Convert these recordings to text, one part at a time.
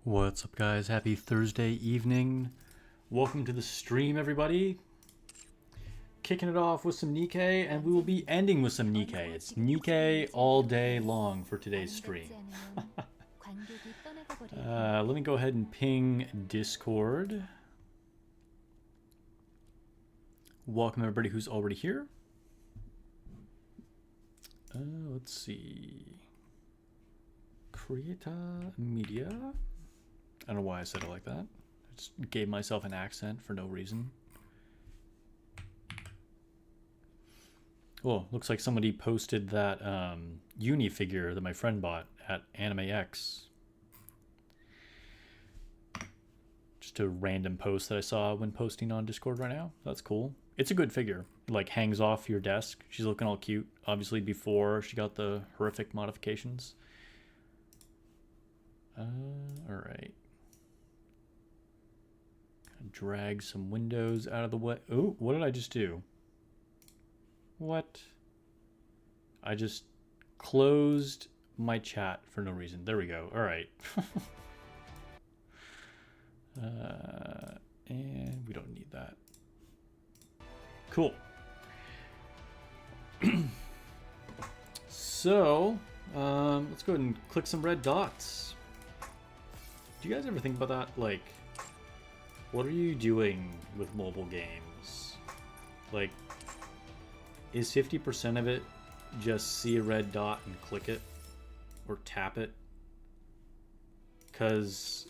What's up, guys? Happy Thursday evening. Welcome to the stream, everybody. Kicking it off with some Nikkei, and we will be ending with some Nikkei. It's Nikkei all day long for today's stream. Let me go ahead and ping Discord. Welcome, everybody who's already here. Let's see. Creata Media. I don't know why I said it like that. I just gave myself an accent for no reason. Oh, looks like somebody posted that uni figure that my friend bought at AnimeX. Just a random post that I saw when posting on Discord right now. That's cool. It's a good figure. It, like, hangs off your desk. She's looking all cute. Obviously before she got the horrific modifications. Alright. Drag some windows out of the way. Oh, what did I just do? What? I just closed my chat for no reason. There we go. All right. And we don't need that. Cool. So, let's go ahead and click some red dots. Do you guys ever think about that? Like, what are you doing with mobile games? Like, is 50% of it just see a red dot and click it? Or tap it? Because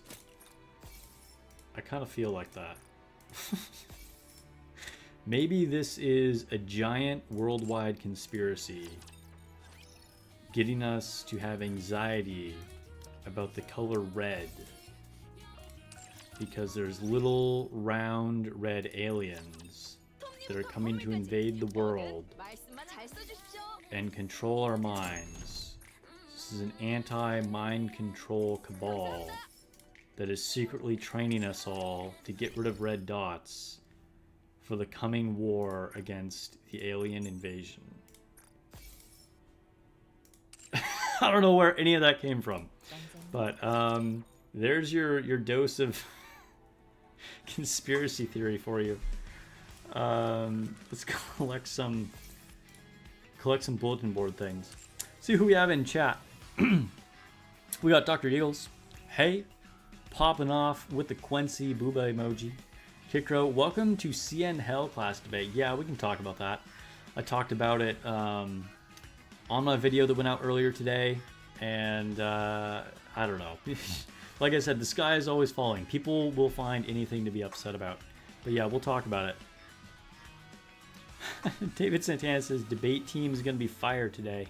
I kind of feel like that. Maybe this is a giant worldwide conspiracy getting us to have anxiety about the color red. Because there's little round red aliens that are coming to invade the world and control our minds. This is an anti-mind control cabal that is secretly training us all to get rid of red dots for the coming war against the alien invasion. I don't know where any of that came from, but there's your dose of conspiracy theory for you. Let's collect some bulletin board things. See who we have in chat. We got Dr. Eagles. Hey, popping off with the Quincy Booba emoji. Kikro, welcome to CN Hell class debate. Yeah, we can talk about that. I talked about it on my video that went out earlier today, and I don't know. Like I said, the sky is always falling. People will find anything to be upset about. But yeah, we'll talk about it. David Santana says debate team is going to be fired today.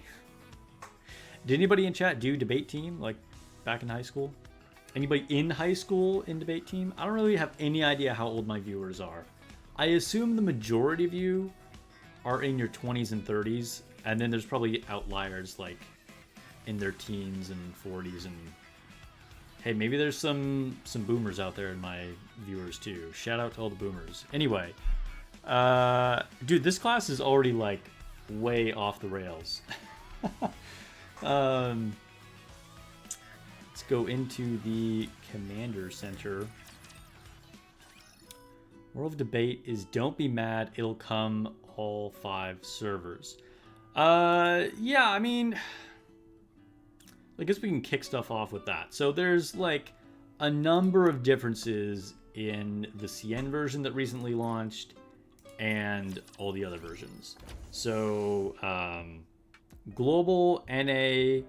Did anybody in chat do debate team like back in high school? Anybody in high school in debate team? I don't really have any idea how old my viewers are. I assume the majority of you are in your 20s and 30s, and then there's probably outliers like in their teens and 40s, and hey, maybe there's some boomers out there in my viewers too. Shout out to all the boomers. Anyway, dude, this class is already like way off the rails. Let's go into the Commander Center. World of Debate is don't be mad, it'll come all 5 servers. Yeah, I mean, I guess we can kick stuff off with that. So there's like a number of differences in the CN version that recently launched and all the other versions. So Global, NA,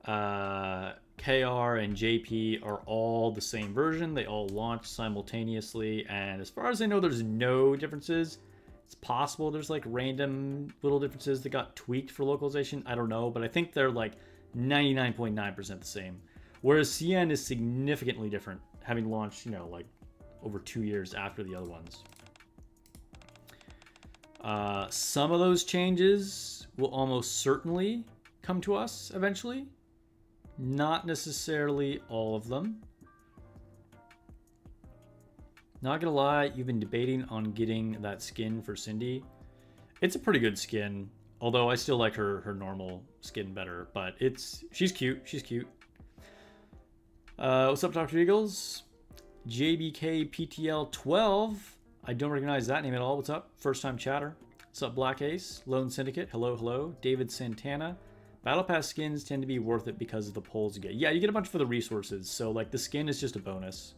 KR, and JP are all the same version. They all launched simultaneously, and as far as I know, there's no differences. It's possible there's like random little differences that got tweaked for localization. I don't know, but I think they're like 99.9% the same. Whereas CN is significantly different, having launched, you know, like over 2 years after the other ones. Some of those changes will almost certainly come to us eventually. Not necessarily all of them. Not gonna lie, you've been debating on getting that skin for Cindy. It's a pretty good skin, although I still like her normal skin better, but she's cute. She's cute. What's up, Dr. Eagles? JBK PTL 12. I don't recognize that name at all. What's up? First time chatter. What's up, Black Ace? Lone Syndicate. Hello, hello. David Santana. Battle Pass skins tend to be worth it because of the pulls you get. Yeah, you get a bunch for the resources. So, like, the skin is just a bonus.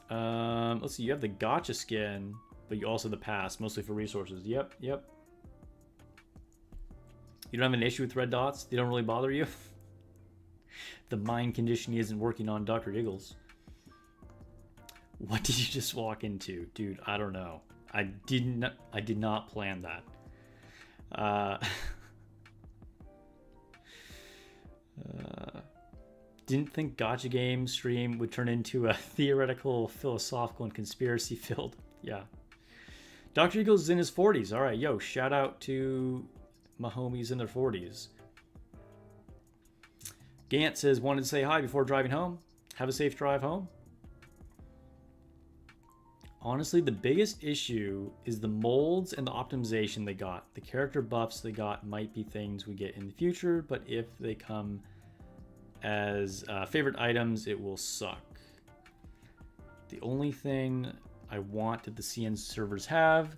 Let's see. You have the gotcha skin, but you also have the pass, mostly for resources. Yep, yep. You don't have an issue with red dots? They don't really bother you? The mind conditioning isn't working on Dr. Eagles. What did you just walk into? Dude, I don't know. I did not plan that. Didn't think Gacha Game stream would turn into a theoretical, philosophical, and conspiracy filled. Yeah. Dr. Eagles is in his 40s. All right, yo, shout out to my homies in their 40s. Gant says, wanted to say hi before driving home. Have a safe drive home. Honestly, the biggest issue is the molds and the optimization they got. The character buffs they got might be things we get in the future, but if they come as favorite items, it will suck. The only thing I want that the CN servers have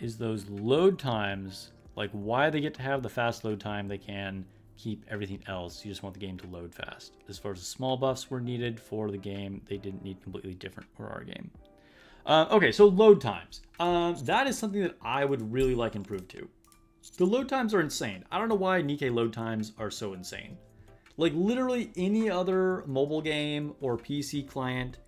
is those load times. Like, why they get to have the fast load time, they can keep everything else. You just want the game to load fast. As far as the small buffs were needed for the game, they didn't need completely different for our game. Okay, so load times. That is something that I would really like improved to. The load times are insane. I don't know why Nikke load times are so insane. Like, literally any other mobile game or PC client,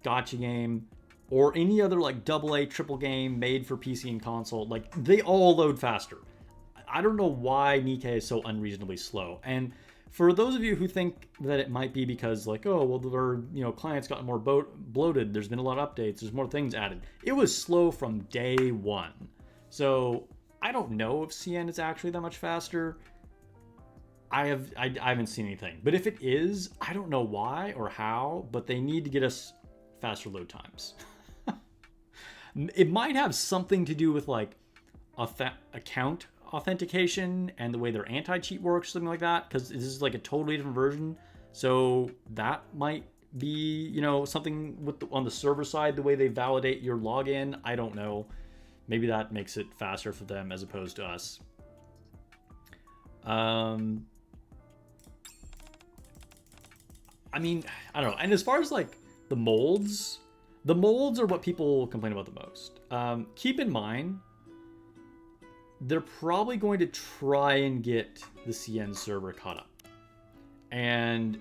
gacha game, or any other like AA, triple game made for PC and console, like, they all load faster. I don't know why Nikke is so unreasonably slow. And for those of you who think that it might be because, like, oh, well, their clients got more bloated, there's been a lot of updates, there's more things added. It was slow from day one. So I don't know if CN is actually that much faster. I haven't seen anything. But if it is, I don't know why or how, but they need to get us faster load times. It might have something to do with, like, account authentication and the way their anti-cheat works, something like that, because this is like a totally different version. So that might be, something with on the server side, the way they validate your login. I don't know. Maybe that makes it faster for them as opposed to us. I mean, I don't know. And as far as like the molds are what people complain about the most. Keep in mind, they're probably going to try and get the CN server caught up. And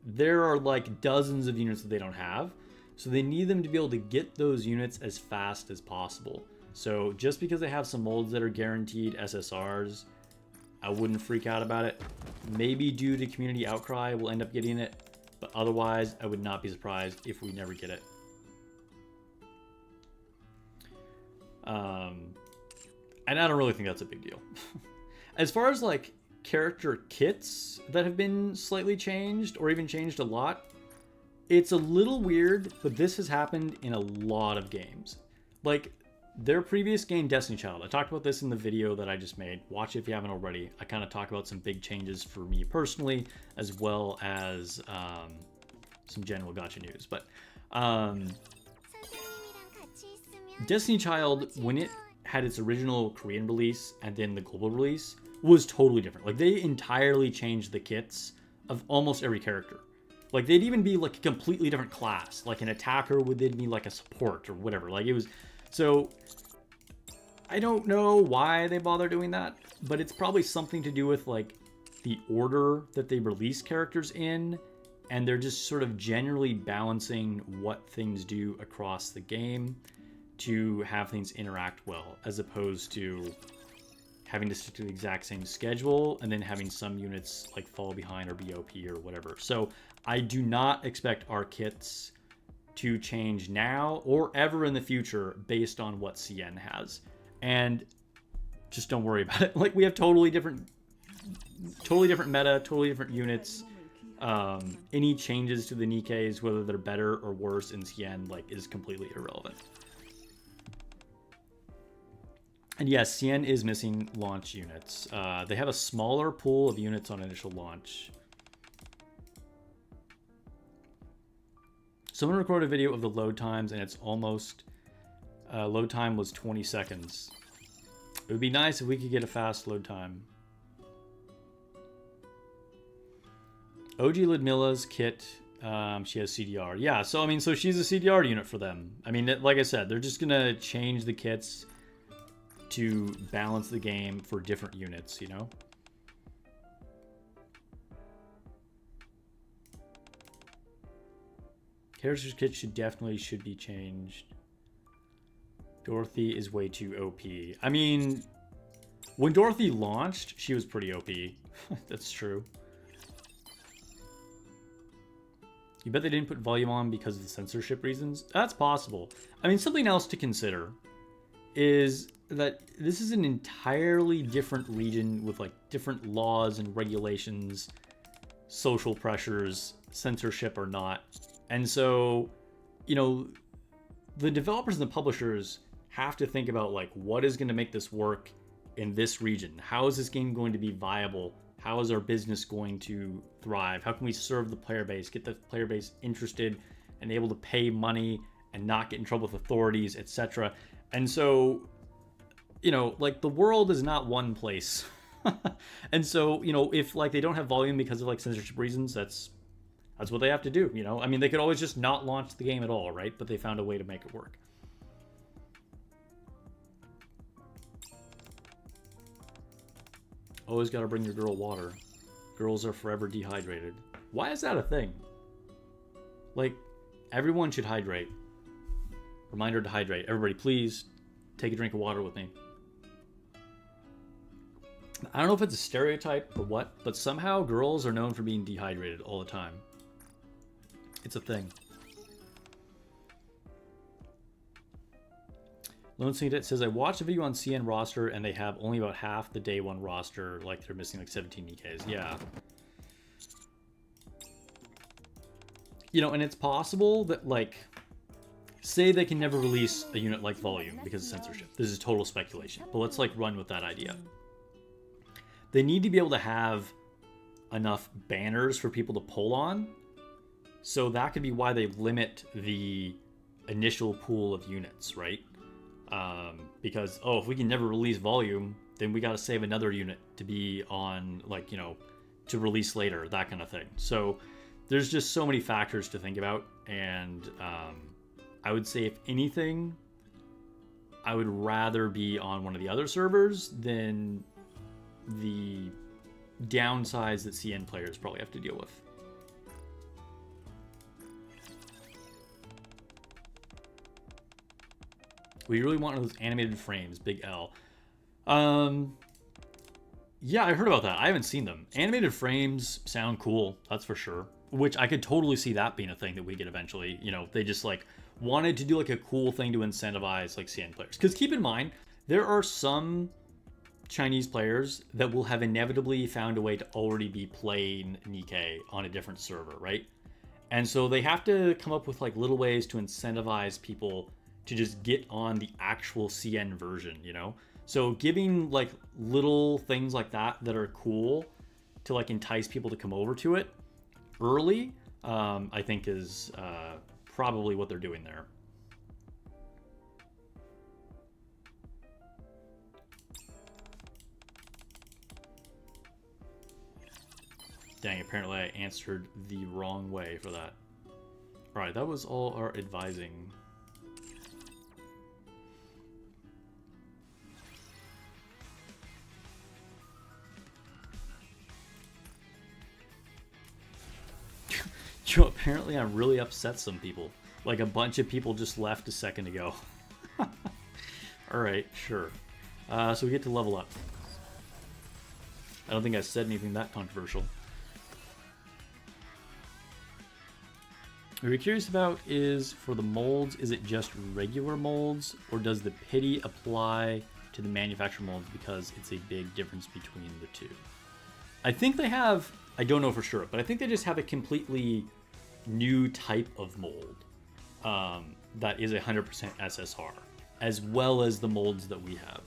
there are like dozens of units that they don't have. So they need them to be able to get those units as fast as possible. So just because they have some molds that are guaranteed SSRs, I wouldn't freak out about it. Maybe due to community outcry, we'll end up getting it. But otherwise, I would not be surprised if we never get it. And I don't really think that's a big deal. As far as like character kits that have been slightly changed or even changed a lot, it's a little weird, but this has happened in a lot of games. Like their previous game, Destiny Child. I talked about this in the video that I just made. Watch it if you haven't already. I kind of talk about some big changes for me personally, as well as some general gacha news. But Destiny Child, when it had its original Korean release and then the global release, was totally different. Like they entirely changed the kits of almost every character. Like they'd even be like a completely different class. Like an attacker would then be like a support or whatever. Like it was, so I don't know why they bother doing that, but it's probably something to do with like the order that they release characters in, and they're just sort of generally balancing what things do across the game to have things interact well, as opposed to having to stick to the exact same schedule and then having some units like fall behind or be OP or whatever. So I do not expect our kits to change now or ever in the future based on what CN has. And just don't worry about it. Like we have totally different meta, totally different units. Any changes to the Nikkes, whether they're better or worse in CN, like is completely irrelevant. And yes, CN is missing launch units. They have a smaller pool of units on initial launch. Someone recorded a video of the load times, and it's almost load time was 20 seconds. It would be nice if we could get a fast load time. OG Ludmilla's kit, she has CDR. Yeah, so I mean, so she's a CDR unit for them. I mean, like I said, they're just gonna change the kits to balance the game for different units, you know? Character's kit should be changed. Dorothy is way too OP. I mean, when Dorothy launched, she was pretty OP. That's true. You bet they didn't put volume on because of the censorship reasons? That's possible. I mean, something else to consider is that this is an entirely different region with like different laws and regulations, social pressures, censorship or not. And so, you know, the developers and the publishers have to think about like what is going to make this work in this region. How is this game going to be viable? How is our business going to thrive? How can we serve the player base, get the player base interested and able to pay money and not get in trouble with authorities, etc. And so, you know, like the world is not one place. And so, you know, if like they don't have volume because of like censorship reasons, that's what they have to do, you know? I mean, they could always just not launch the game at all, right? But they found a way to make it work. Always got to bring your girl water. Girls are forever dehydrated. Why is that a thing? Like, everyone should hydrate. Reminder to hydrate. Everybody, please take a drink of water with me. I don't know if it's a stereotype or what, but somehow girls are known for being dehydrated all the time. It's a thing. Lone Saint says, I watched a video on CN roster and they have only about half the day one roster, like they're missing like 17 EKs. Yeah. You know, and it's possible that like, say they can never release a unit like Volume because of censorship. This is total speculation, but let's like run with that idea. They need to be able to have enough banners for people to pull on. So that could be why they limit the initial pool of units, right? Because, oh, if we can never release Volume, then we got to save another unit to be on, like, you know, to release later, that kind of thing. So there's just so many factors to think about. And I would say, if anything, I would rather be on one of the other servers than the downsides that CN players probably have to deal with. We really want one of those animated frames, big L. Yeah, I heard about that. I haven't seen them. Animated frames sound cool, that's for sure. Which I could totally see that being a thing that we get eventually. You know, they just like wanted to do like a cool thing to incentivize like CN players. Because keep in mind, there are some Chinese players that will have inevitably found a way to already be playing Nikke on a different server, right? And so they have to come up with like little ways to incentivize people to just get on the actual CN version, you know? So giving like little things like that that are cool to like entice people to come over to it early, I think is probably what they're doing there. Dang, apparently I answered the wrong way for that. All right, that was all our advising. Yo, apparently I really upset some people. Like a bunch of people just left a second ago. Alright, sure. So we get to level up. I don't think I said anything that controversial. What we're curious about is, for the molds, is it just regular molds, or does the pity apply to the manufacturer molds because it's a big difference between the two? I think they have, I don't know for sure, but I think they just have a completely new type of mold that is 100% SSR, as well as the molds that we have.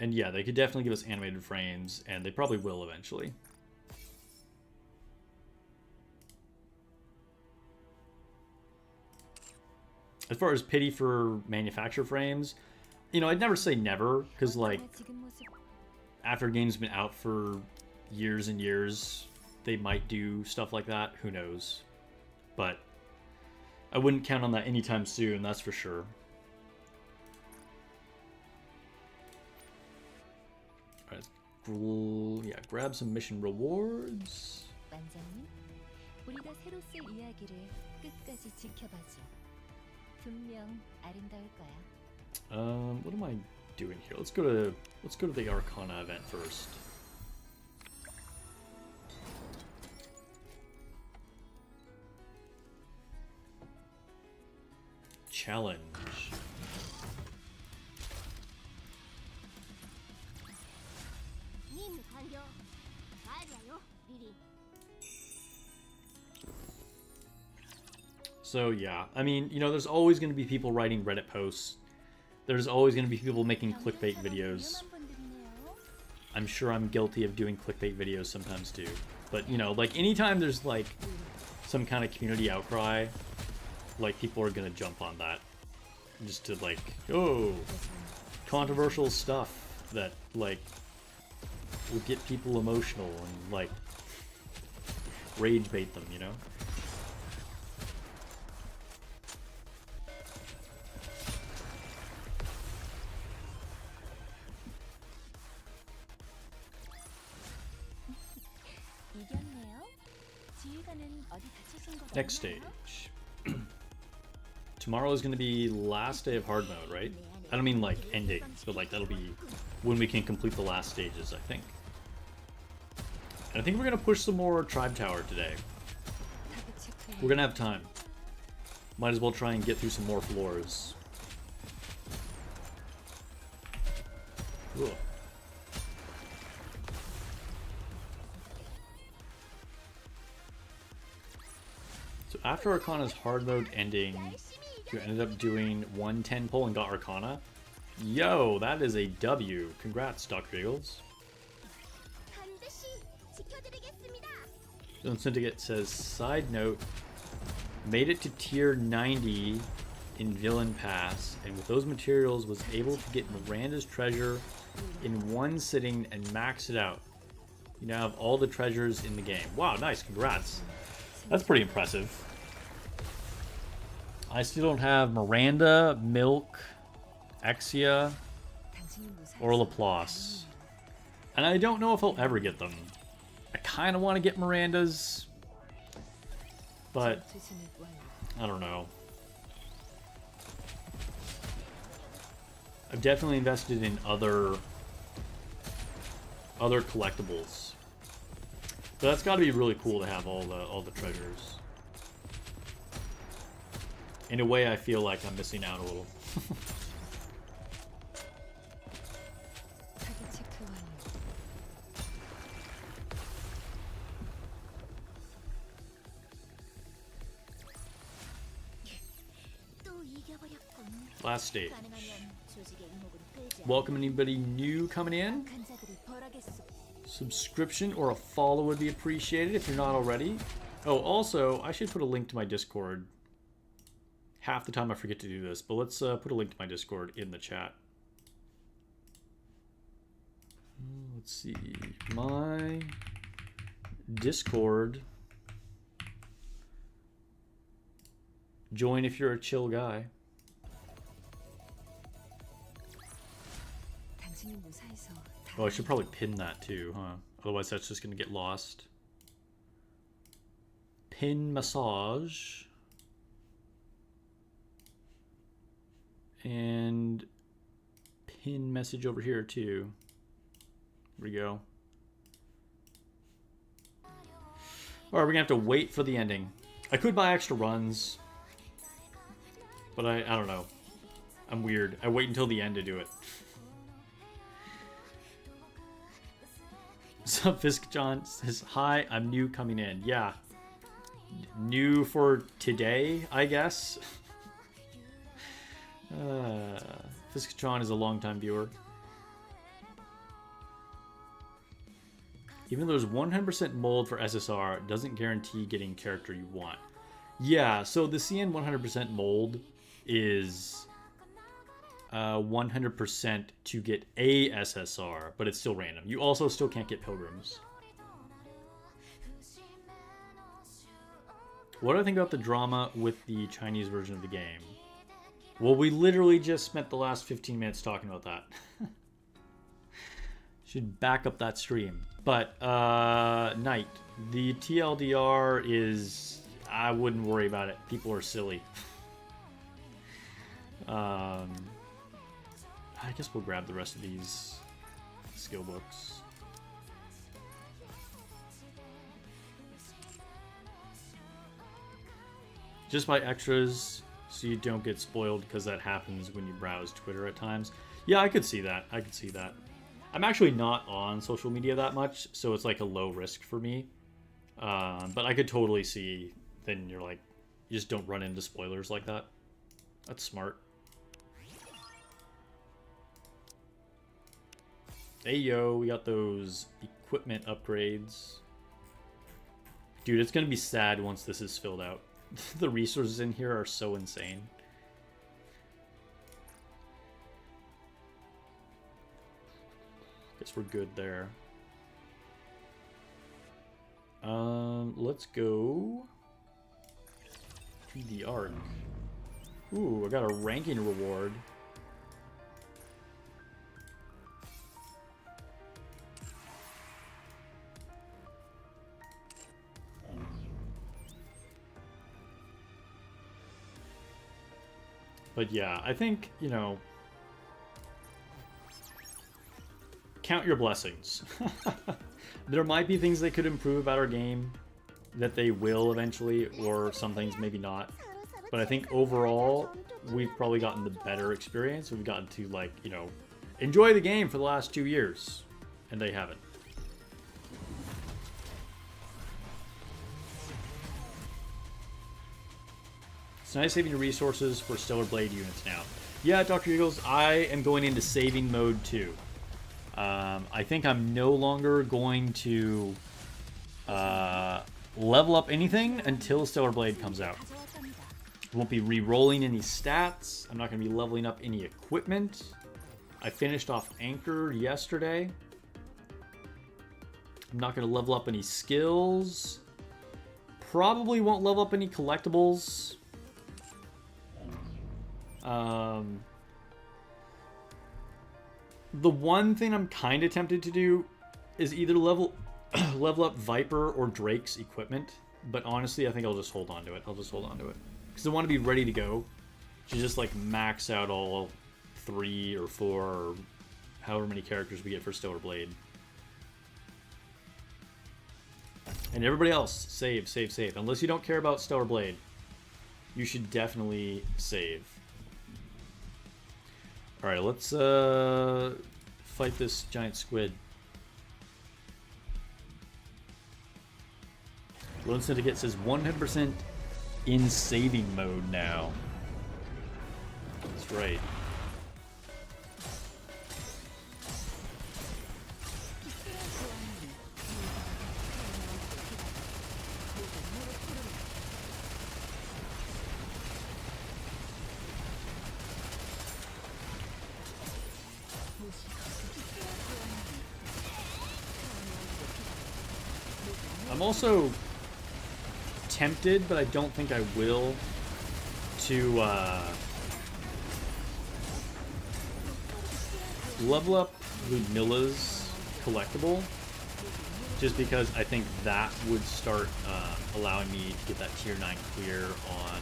And yeah, they could definitely give us animated frames, and they probably will eventually. As far as pity for manufacturer frames, you know, I'd never say never, because, like, after a game's been out for years and years, they might do stuff like that. Who knows? But I wouldn't count on that anytime soon, that's for sure. Alright, yeah, grab some mission rewards. 반장님, 우리가 새로 쓸 이야기를 끝까지 지켜봐줘. 분명 아름다울 거야. What am I doing here? Let's go to the Arcana event first. Challenge. So yeah, I mean, you know, there's always going to be people writing Reddit posts. There's always going to be people making clickbait videos. I'm sure I'm guilty of doing clickbait videos sometimes too. But, you know, like, anytime there's, like, some kind of community outcry, like, people are going to jump on that. Just to, like, oh, controversial stuff that, like, will get people emotional and, like, rage bait them, you know? Next stage. Tomorrow is going to be last day of hard mode, right? I don't mean like ending, but like that'll be when we can complete the last stages, I think. And I think we're going to push some more Tribe Tower today. We're going to have time. Might as well try and get through some more floors. Ugh. So after Arcana's hard mode ending, you ended up doing 110 pull and got Arcana. Yo, that is a W. Congrats, Dr. Eagles. Zone Syndicate says, side note, made it to tier 90 in Villain Pass, and with those materials was able to get Miranda's treasure in one sitting and max it out. You now have all the treasures in the game. Wow, nice, congrats. That's pretty impressive. I still don't have Miranda, Milk, Exia, or Laplace. And I don't know if I'll ever get them. I kind of want to get Miranda's, but I don't know. I've definitely invested in other collectibles. But that's got to be really cool to have all the treasures. In a way, I feel like I'm missing out a little. Last stage. Welcome anybody new coming in. Subscription or a follow would be appreciated if you're not already. Oh, also, I should put a link to my Discord. Half the time I forget to do this, but let's put a link to my Discord in the chat. Let's see. My Discord. Join if you're a chill guy. Oh, I should probably pin that too, huh? Otherwise that's just gonna get lost. Pin massage. And pin message over here too. Here we go. Alright, we're gonna have to wait for the ending. I could buy extra runs, but I don't know. I'm weird. I wait until the end to do it. Sup, Fisk John says, hi, I'm new coming in. Yeah. New for today, I guess. Fisk John is a longtime viewer. Even though there's 100% mold for SSR, it doesn't guarantee getting character you want. Yeah, so the CN 100% mold is 100% to get a SSR, but it's still random. You also still can't get pilgrims. What do I think about the drama with the Chinese version of the game? Well, we literally just spent the last 15 minutes talking about that. Should back up that stream. But, Knight, the TLDR is... I wouldn't worry about it. People are silly. I guess we'll grab the rest of these skill books. Just buy extras so you don't get spoiled, because that happens when you browse Twitter at times. Yeah, I could see that. I could see that. I'm actually not on social media that much, so it's like a low risk for me. But I could totally see then you're like, you just don't run into spoilers like that. That's smart. Hey yo, we got those equipment upgrades. Dude, it's gonna be sad once this is filled out. The resources in here are so insane. Guess we're good there. Let's go to the Ark. Ooh, I got a ranking reward. But yeah, I think, you know, count your blessings. There might be things they could improve about our game, that they will eventually, or some things maybe not. But I think overall, we've probably gotten the better experience. We've gotten to, like, you know, enjoy the game for the last 2 years, and they haven't. It's nice saving your resources for Stellar Blade units now. Yeah, Dr. Eagles, I am going into saving mode too. I think I'm no longer going to level up anything until Stellar Blade comes out. I won't be re-rolling any stats. I'm not going to be leveling up any equipment. I finished off Anchor yesterday. I'm not going to level up any skills. Probably won't level up any collectibles. The one thing I'm kind of tempted to do is either level up Viper or Drake's equipment, but honestly, I think I'll just hold on to it. Because I want to be ready to go to just like max out all 3 or 4 or however many characters we get for Stellar Blade. And everybody else, save. Unless you don't care about Stellar Blade, you should definitely save. Alright, let's fight this giant squid. Lone Syndicate says 100% in saving mode now. That's right. I'm also tempted, but I don't think I will, to level up Ludmilla's collectible, just because I think that would start allowing me to get that tier 9 clear on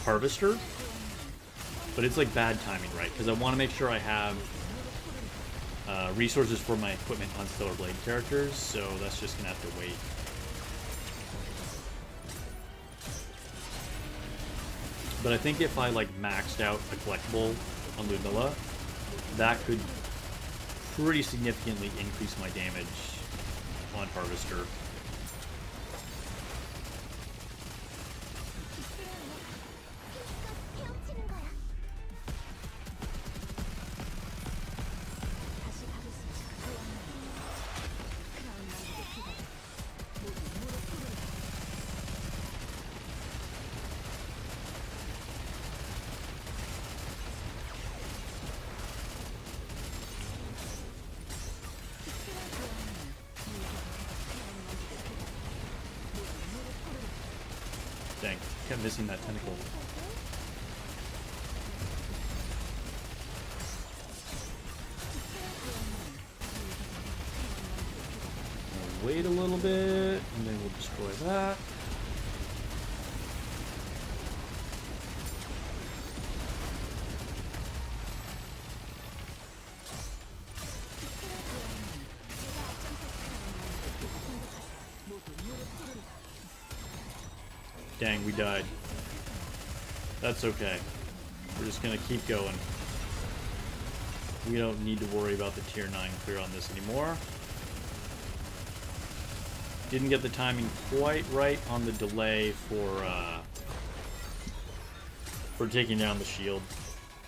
Harvester. But it's like bad timing, right? Because I want to make sure I have resources for my equipment on Stellar Blade characters, so that's just gonna have to wait. But I think if I like maxed out the collectible on Ludmilla, that could pretty significantly increase my damage on Harvester. Kept missing that tentacle. Wait a little bit, and then we'll destroy that. Dang, we died. That's okay. We're just gonna keep going. We don't need to worry about the tier 9 clear on this anymore. Didn't get the timing quite right on the delay for taking down the shield.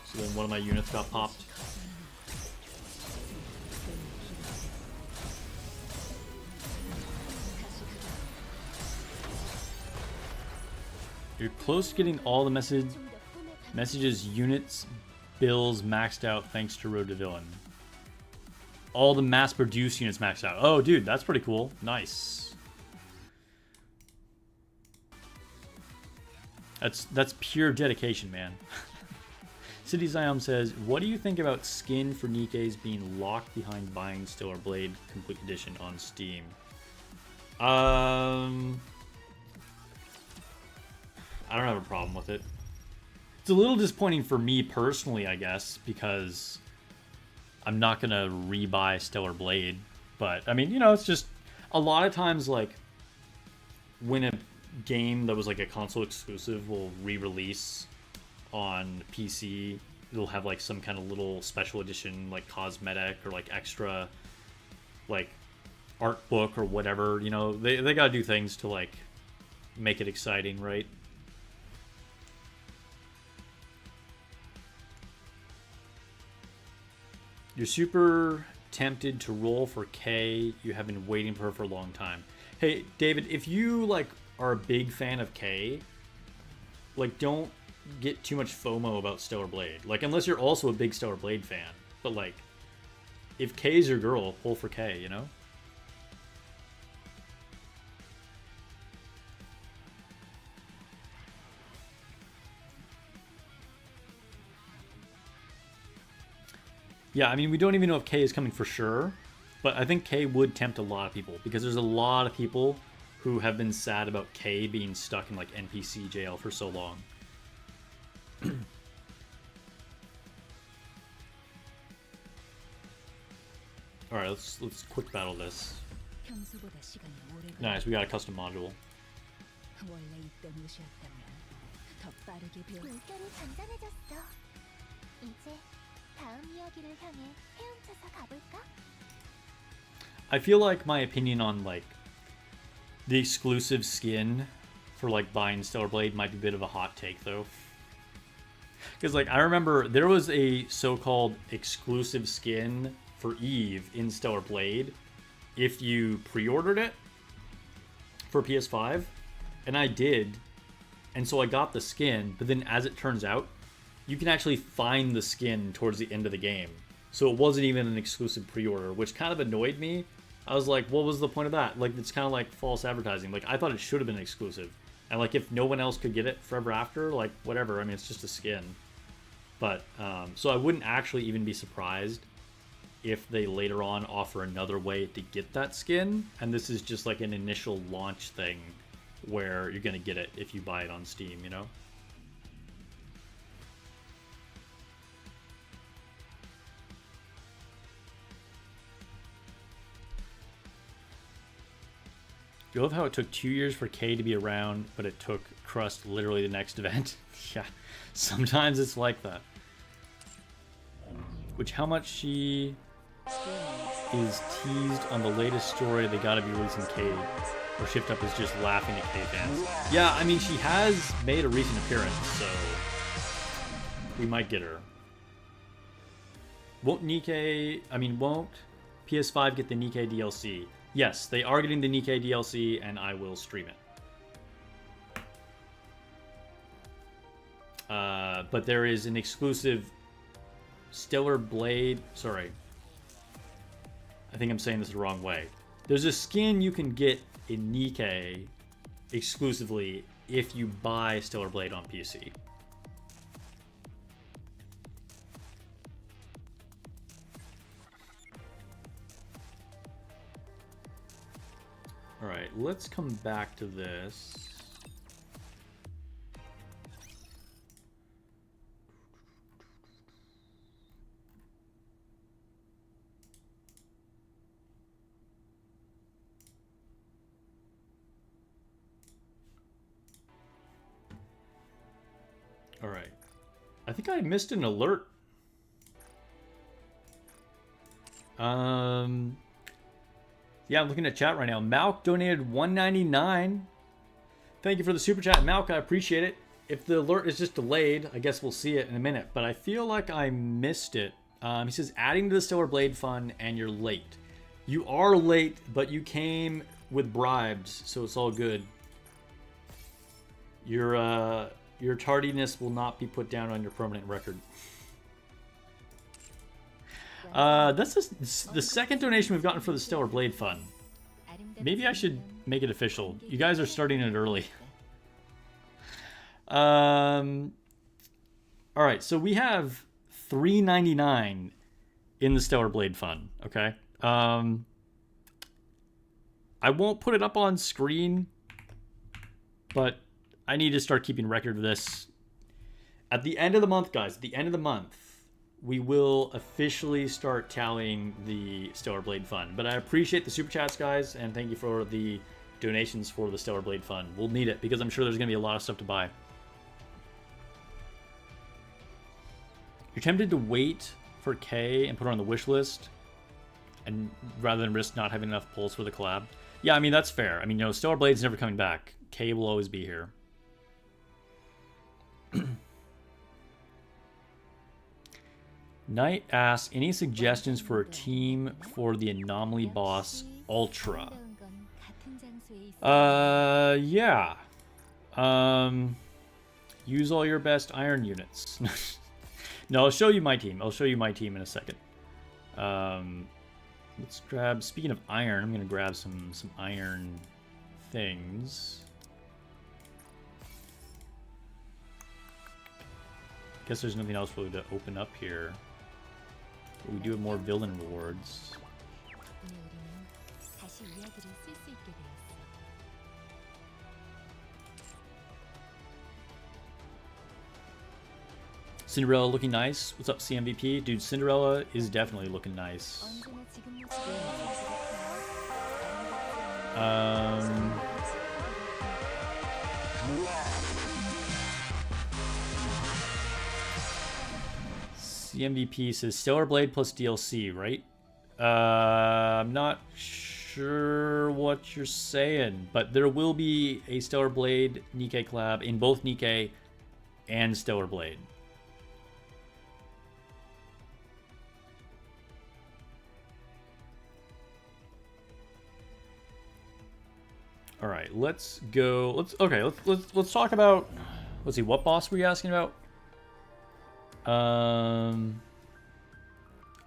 So then one of my units got popped. You're close to getting all the messages, units, bills maxed out thanks to Road to Villain. All the mass-produced units maxed out. Oh, dude, that's pretty cool. Nice. That's pure dedication, man. City Zion says, what do you think about skin for Nikkei's being locked behind buying Stellar Blade Complete Edition on Steam? I don't have a problem with it. It's a little disappointing for me personally, I guess, because I'm not going to rebuy Stellar Blade. But, I mean, you know, it's just a lot of times, like, when a game that was like a console exclusive will re-release on PC, it'll have like some kind of little special edition, like cosmetic or like extra, like art book or whatever. You know, they gotta do things to like make it exciting, right? You're super tempted to roll for K. You have been waiting for her for a long time. Hey, David, if you like are a big fan of K, like don't get too much FOMO about Stellar Blade. Like unless you're also a big Stellar Blade fan. But like if K's your girl, pull for K, you know? Yeah, I mean, we don't even know if K is coming for sure, but I think K would tempt a lot of people because there's a lot of people who have been sad about K being stuck in like NPC jail for so long. All right, let's quick battle this. Nice, we got a custom module. I feel like my opinion on like the exclusive skin for like buying Stellar Blade might be a bit of a hot take though. Because like I remember there was a so-called exclusive skin for Eve in Stellar Blade if you pre-ordered it for PS5, and I did, and so I got the skin, but then as it turns out, you can actually find the skin towards the end of the game. So it wasn't even an exclusive pre-order, which kind of annoyed me. I was like, what was the point of that? Like, it's kind of like false advertising. Like, I thought it should have been exclusive. And like, if no one else could get it forever after, like, whatever. I mean, it's just a skin. But, so I wouldn't actually even be surprised if they later on offer another way to get that skin. And this is just like an initial launch thing where you're going to get it if you buy it on Steam, you know? You love how it took 2 years for K to be around, but it took Crust literally the next event. Yeah, sometimes it's like that. Which, how much she is teased on the latest story they gotta be releasing K, or Shift Up is just laughing at K fans. Yeah, I mean, she has made a recent appearance, so we might get her. Won't PS5 get the Nikke DLC? Yes, they are getting the Nikke DLC, and I will stream it. But there is an exclusive Stellar Blade... Sorry. I think I'm saying this the wrong way. There's a skin you can get in Nikke exclusively if you buy Stellar Blade on PC. All right, let's come back to this. All right. I think I missed an alert. Yeah, I'm looking at chat right now. Malk donated $1.99. Thank you for the super chat, Malk. I appreciate it. If the alert is just delayed, I guess we'll see it in a minute. But I feel like I missed it. He says, adding to the Stellar Blade Fund, and you're late. You are late, but you came with bribes, so it's all good. Your tardiness will not be put down on your permanent record. That's the second donation we've gotten for the Stellar Blade Fund. Maybe I should make it official. You guys are starting it early. All right, so we have $3.99 in the Stellar Blade Fund. Okay. I won't put it up on screen, but I need to start keeping record of this. At the end of the month, guys, at the end of the month, we will officially start tallying the Stellar Blade Fund. But I appreciate the super chats, guys, and thank you for the donations for the Stellar Blade Fund. We'll need it because I'm sure there's going to be a lot of stuff to buy. You're tempted to wait for K and put her on the wish list, and rather than risk not having enough pulls for the collab. Yeah, I mean, that's fair. I mean, you know, Stellar Blade's never coming back. K will always be here. Knight asks, any suggestions for a team for the Anomaly Boss Ultra? Yeah. Use all your best iron units. No, I'll show you my team. I'll show you my team in a second. Let's grab, speaking of iron, I'm going to grab some iron things. Guess there's nothing else really to open up here. But we do have more villain rewards. Cinderella looking nice. What's up, CMVP? Dude, Cinderella is definitely looking nice. CMVP says Stellar Blade plus DLC, right? I'm not sure what you're saying, but there will be a Stellar Blade Nikke collab in both Nikke and Stellar Blade. All right, let's go. Let's talk about. Let's see, what boss were you asking about?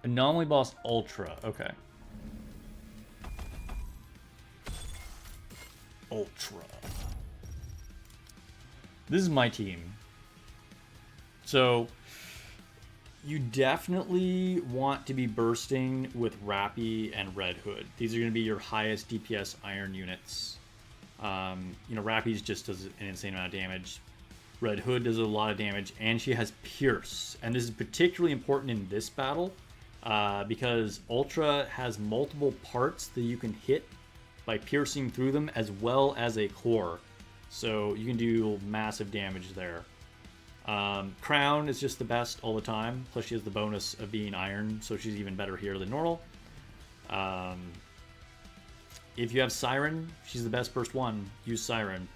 Anomaly Boss Ultra. Okay. Ultra. This is my team. So you definitely want to be bursting with Rappy and Red Hood. These are going to be your highest DPS iron units. You know, Rappy's just does an insane amount of damage. Red Hood does a lot of damage, and she has Pierce. And this is particularly important in this battle because Ultra has multiple parts that you can hit by piercing through them, as well as a core. So you can do massive damage there. Crown is just the best all the time. Plus she has the bonus of being iron, so she's even better here than normal. If you have Siren, she's the best burst one. Use Siren.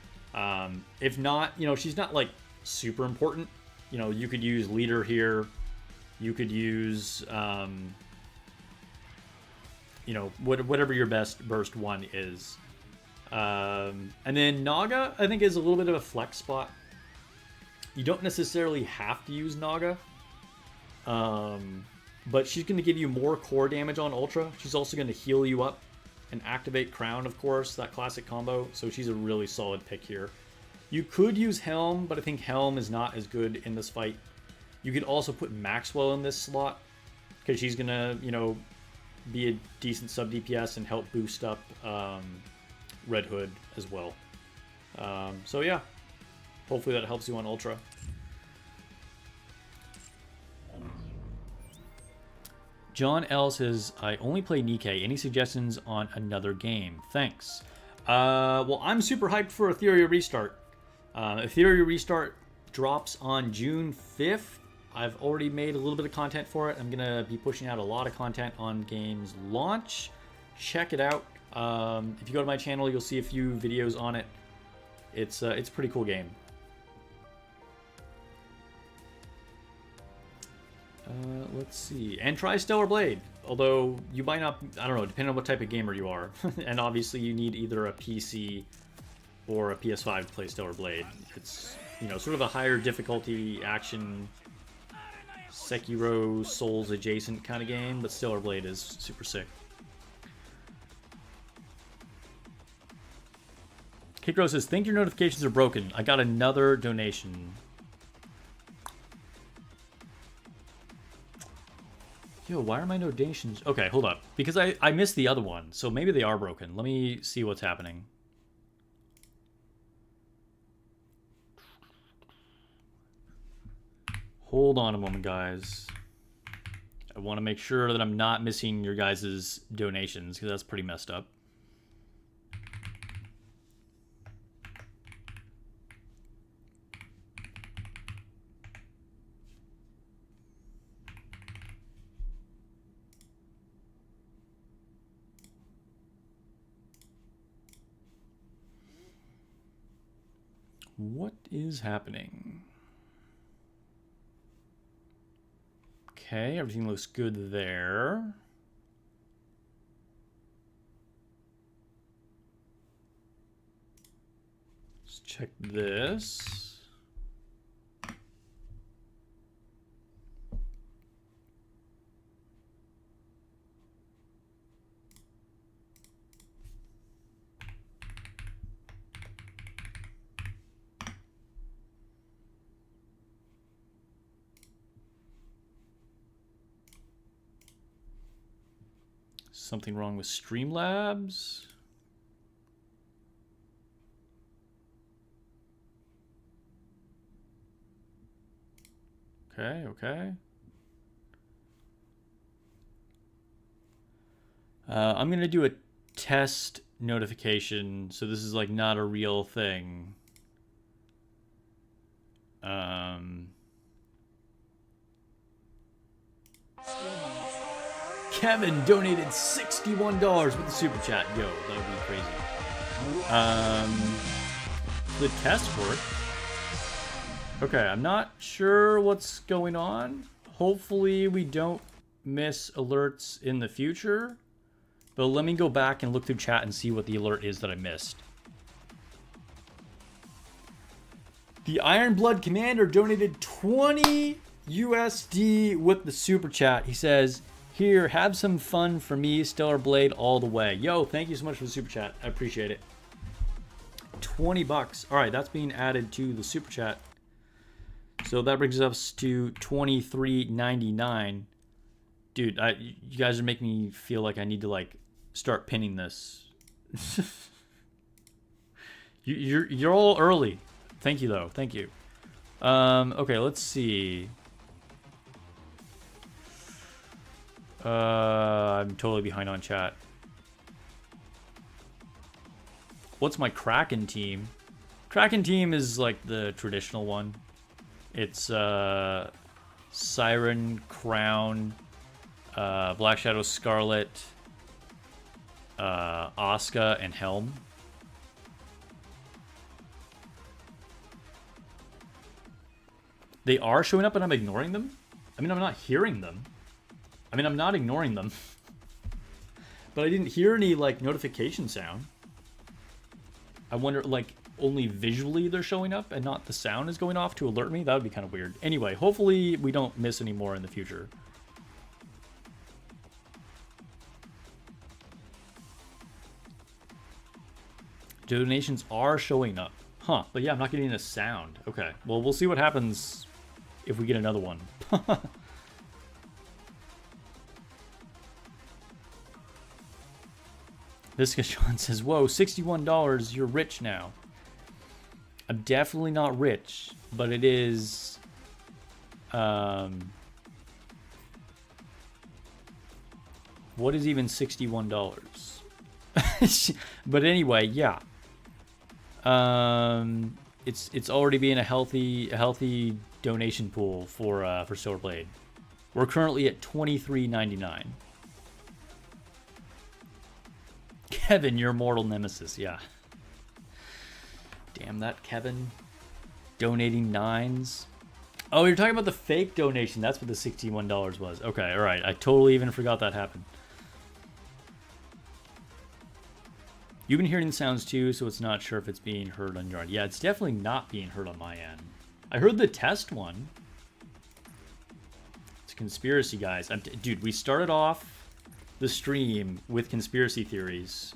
If not, you know, she's not like super important. You know, you could use Leader here. You could use, you know, whatever your best burst one is. And then Naga, I think, is a little bit of a flex spot. You don't necessarily have to use Naga. But she's going to give you more core damage on Ultra. She's also going to heal you up and activate Crown, of course, that classic combo. So she's a really solid pick here. You could use Helm, but I think Helm is not as good in this fight. You could also put Maxwell in this slot, because she's going to, you know, be a decent sub DPS and help boost up Red Hood as well. So yeah, hopefully that helps you on Ultra. John L says, I only play Nikke. Any suggestions on another game? Thanks. Well, I'm super hyped for Etheria Restart. Etheria Restart drops on June 5th. I've already made a little bit of content for it. I'm going to be pushing out a lot of content on game's launch. Check it out. If you go to my channel, you'll see a few videos on it. It's a pretty cool game. Let's see. And try Stellar Blade. Although you might not, I don't know, depending on what type of gamer you are. And obviously you need either a PC or a PS5 to play Stellar Blade. It's, you know, sort of a higher difficulty action Sekiro Souls adjacent kind of game, but Stellar Blade is super sick. Kikro says, think your notifications are broken. I got another donation. Yo, why are my donations? Okay, hold up. Because I missed the other one, so maybe they are broken. Let me see what's happening. Hold on a moment, guys. I want to make sure that I'm not missing your guys' donations, because that's pretty messed up. What is happening? Okay, everything looks good there. Let's check this. Something wrong with Streamlabs? Okay. I'm gonna do a test notification, so this is like not a real thing. Kevin donated $61 with the super chat. Yo, that would be crazy. The test worked. Okay, I'm not sure what's going on. Hopefully we don't miss alerts in the future. But let me go back and look through chat and see what the alert is that I missed. The Iron Blood Commander donated 20 USD with the super chat. He says, here, have some fun for me, Stellar Blade all the way. Yo, thank you so much for the super chat. I appreciate it. 20 bucks. All right, that's being added to the super chat. So that brings us to $23.99. Dude, you guys are making me feel like I need to like start pinning this. You're all early. Thank you though. Thank you. Okay, let's see. I'm totally behind on chat. What's my Kraken team? Kraken team is like the traditional one. It's Siren, Crown, Black Shadow, Scarlet, Asuka, and Helm. They are showing up and I'm ignoring them? I mean, I'm not hearing them. I mean, I'm not ignoring them. But I didn't hear any, like, notification sound. I wonder, like, only visually they're showing up and not the sound is going off to alert me? That would be kind of weird. Anyway, hopefully we don't miss any more in the future. Donations are showing up. Huh, but yeah, I'm not getting a sound. Okay, well, we'll see what happens if we get another one. Viscashon says, whoa, $61, you're rich now. I'm definitely not rich, but it is... what is even $61? But anyway, yeah. It's already being a healthy donation pool for Silver Blade. We're currently at $23.99. Kevin, your mortal nemesis, yeah. Damn that Kevin. Donating nines. Oh, you're talking about the fake donation. That's what the $61 was. Okay, alright. I totally even forgot that happened. You've been hearing sounds too, so it's not sure if it's being heard on your end. Yeah, it's definitely not being heard on my end. I heard the test one. It's conspiracy, guys. Dude, we started off the stream with conspiracy theories.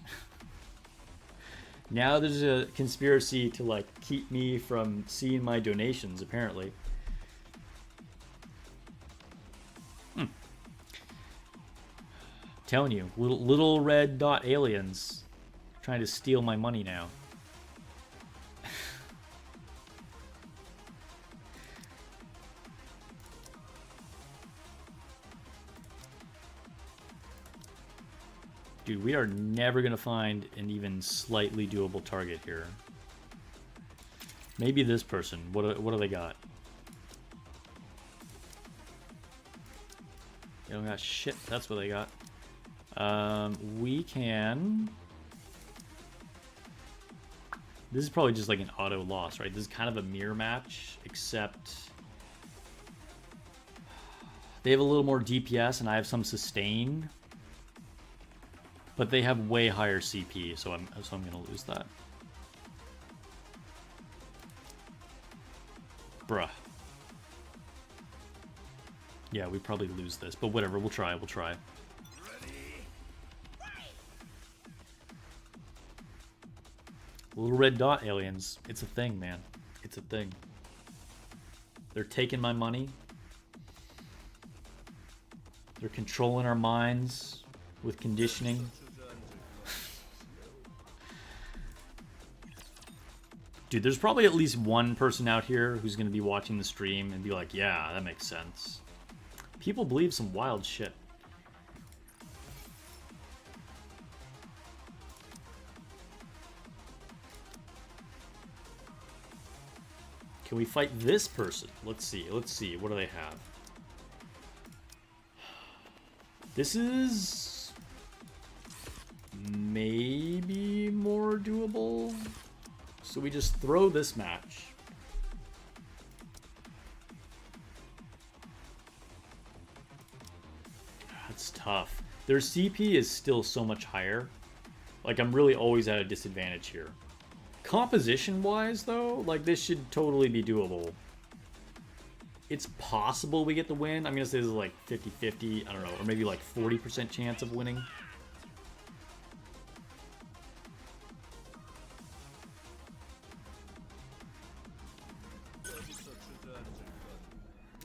Now there's a conspiracy to, like, keep me from seeing my donations, apparently. Telling you, little red dot aliens trying to steal my money now. Dude, we are never going to find an even slightly doable target here. Maybe this person. What do they got? They don't got shit. That's what they got. We can... This is probably just like an auto loss, right? This is kind of a mirror match, except... They have a little more DPS and I have some sustain. But they have way higher CP, so I'm gonna lose that. Bruh. Yeah, we probably lose this, but whatever, we'll try. Little red dot aliens. It's a thing, man. It's a thing. They're taking my money. They're controlling our minds with conditioning. Dude, there's probably at least one person out here who's going to be watching the stream and be like, yeah, that makes sense. People believe some wild shit. Can we fight this person? Let's see. What do they have? This is... maybe more doable. So we just throw this match. That's tough. Their CP is still so much higher. Like, I'm really always at a disadvantage here. Composition-wise, though, like, this should totally be doable. It's possible we get the win. I'm going to say this is like 50-50, I don't know, or maybe like 40% chance of winning.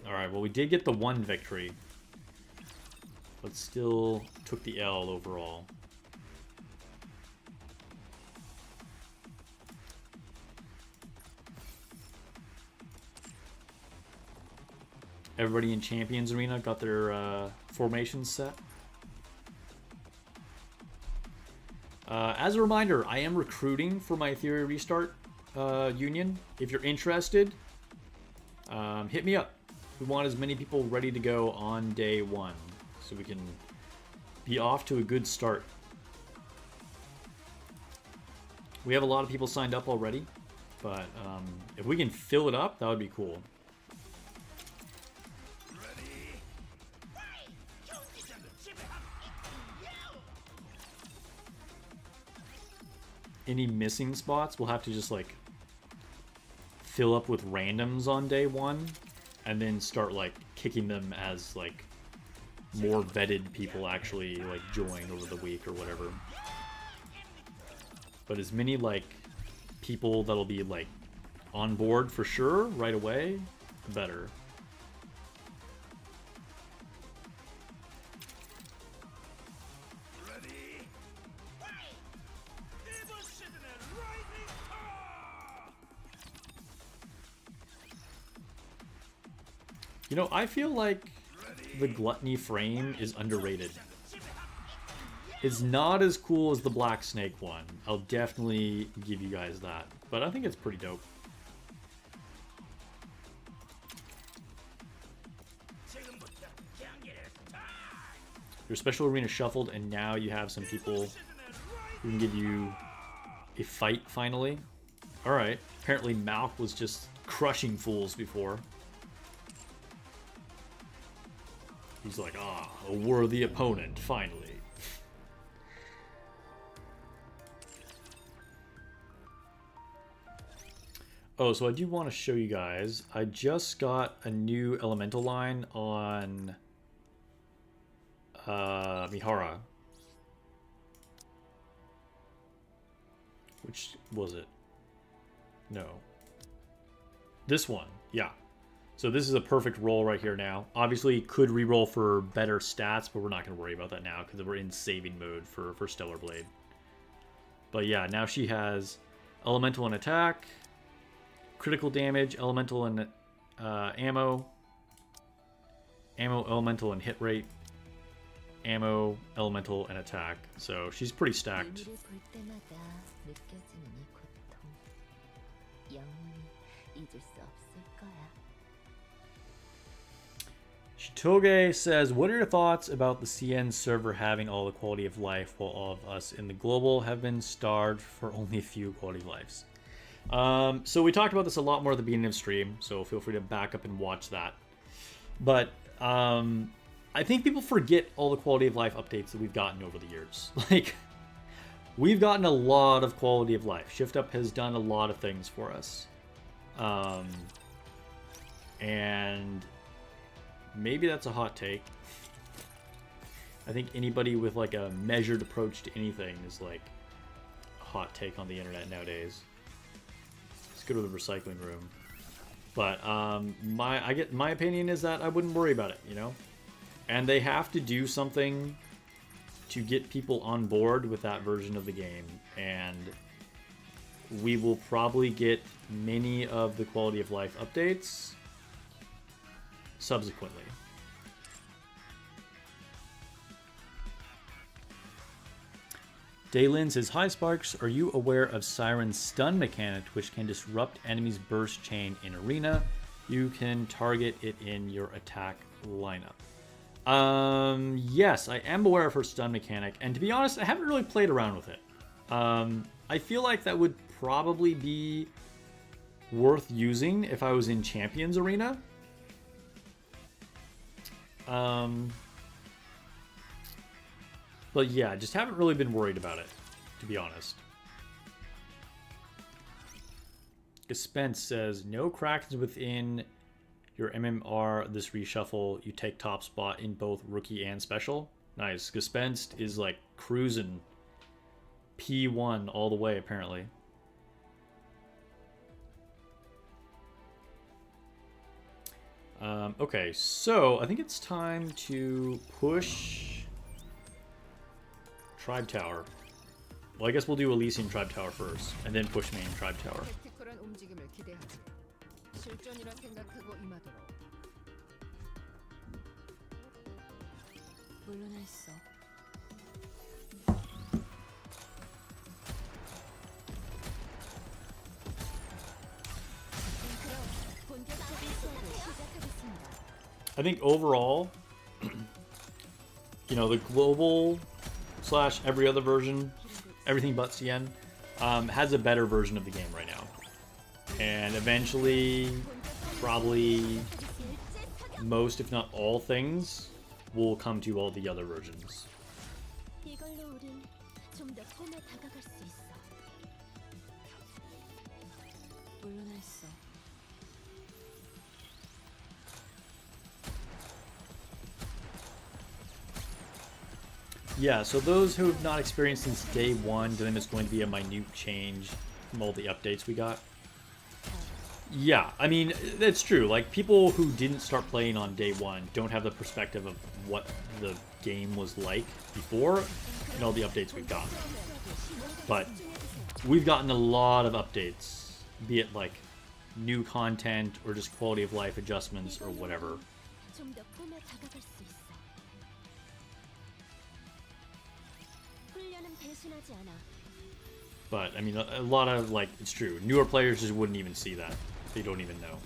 Alright, well, we did get the one victory, but still took the L overall. Everybody in Champions Arena got their formations set. As a reminder, I am recruiting for my Theory Restart union. If you're interested, hit me up. We want as many people ready to go on day one, so we can be off to a good start. We have a lot of people signed up already, but if we can fill it up, that would be cool. Any missing spots, we'll have to just like fill up with randoms on day one and then start like kicking them as like more vetted people actually like join over the week or whatever. But as many like people that'll be like on board for sure right away, the better. You know, I feel like the Gluttony frame is underrated. It's not as cool as the Black Snake one. I'll definitely give you guys that. But I think it's pretty dope. Your special arena shuffled, and now you have some people who can give you a fight finally. Alright. Apparently Malk was just crushing fools before. He's like, ah, a worthy opponent, finally. Oh, so I do want to show you guys. I just got a new elemental line on Mihara. Which was it? No. This one, yeah. So this is a perfect roll right here now. Obviously, could reroll for better stats, but we're not going to worry about that now because we're in saving mode for Stellar Blade. But yeah, now she has elemental and attack, critical damage, elemental and ammo, elemental and hit rate, ammo, elemental and attack. So she's pretty stacked. Shitoge says, what are your thoughts about the CN server having all the quality of life while all of us in the global have been starved for only a few quality of lives? So we talked about this a lot more at the beginning of stream, so feel free to back up and watch that. But I think people forget all the quality of life updates that we've gotten over the years. Like, we've gotten a lot of quality of life. Shift Up has done a lot of things for us. And maybe that's a hot take. I think anybody with like a measured approach to anything is like a hot take on the internet nowadays. Let's go to the recycling room. But my opinion is that I wouldn't worry about it, you know? And they have to do something to get people on board with that version of the game. And we will probably get many of the quality of life updates subsequently. Daylin says, hi Sparks, are you aware of Siren's stun mechanic which can disrupt enemies' burst chain in arena? You can target it in your attack lineup. Yes, I am aware of her stun mechanic, and to be honest, I haven't really played around with it. I feel like that would probably be worth using if I was in Champions Arena. But yeah, just haven't really been worried about it, to be honest. Spence says, no Krakens within your MMR this reshuffle. You take top spot in both rookie and special. Nice. Gespenst is like cruising P1 all the way, apparently. Okay, so I think it's time to push Tribe Tower. Well, I guess we'll do Elysian Tribe Tower first, and then push main Tribe Tower. I think overall, you know, the global / every other version, everything but CN, has a better version of the game right now. And eventually, probably most, if not all things, will come to all the other versions. Yeah, so those who have not experienced since day one, then it's going to be a minute change. from all the updates we got. Yeah, I mean, that's true. Like, people who didn't start playing on day one don't have the perspective of what the game was like before and all the updates we've gotten. But we've gotten a lot of updates, be it like new content or just quality of life adjustments or whatever. But, I mean, a lot of, like, it's true. Newer players just wouldn't even see that. They don't even know.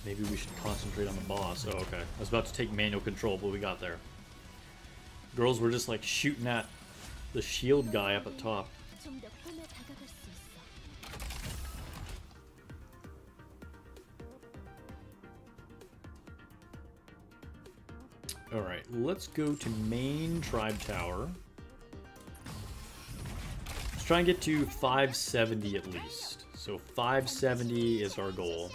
Maybe we should concentrate on the boss. Oh, okay. I was about to take manual control, but we got there. Girls were just like shooting at the shield guy up at top. Alright, let's go to main tribe tower. Let's try and get to 570 at least. So 570 is our goal.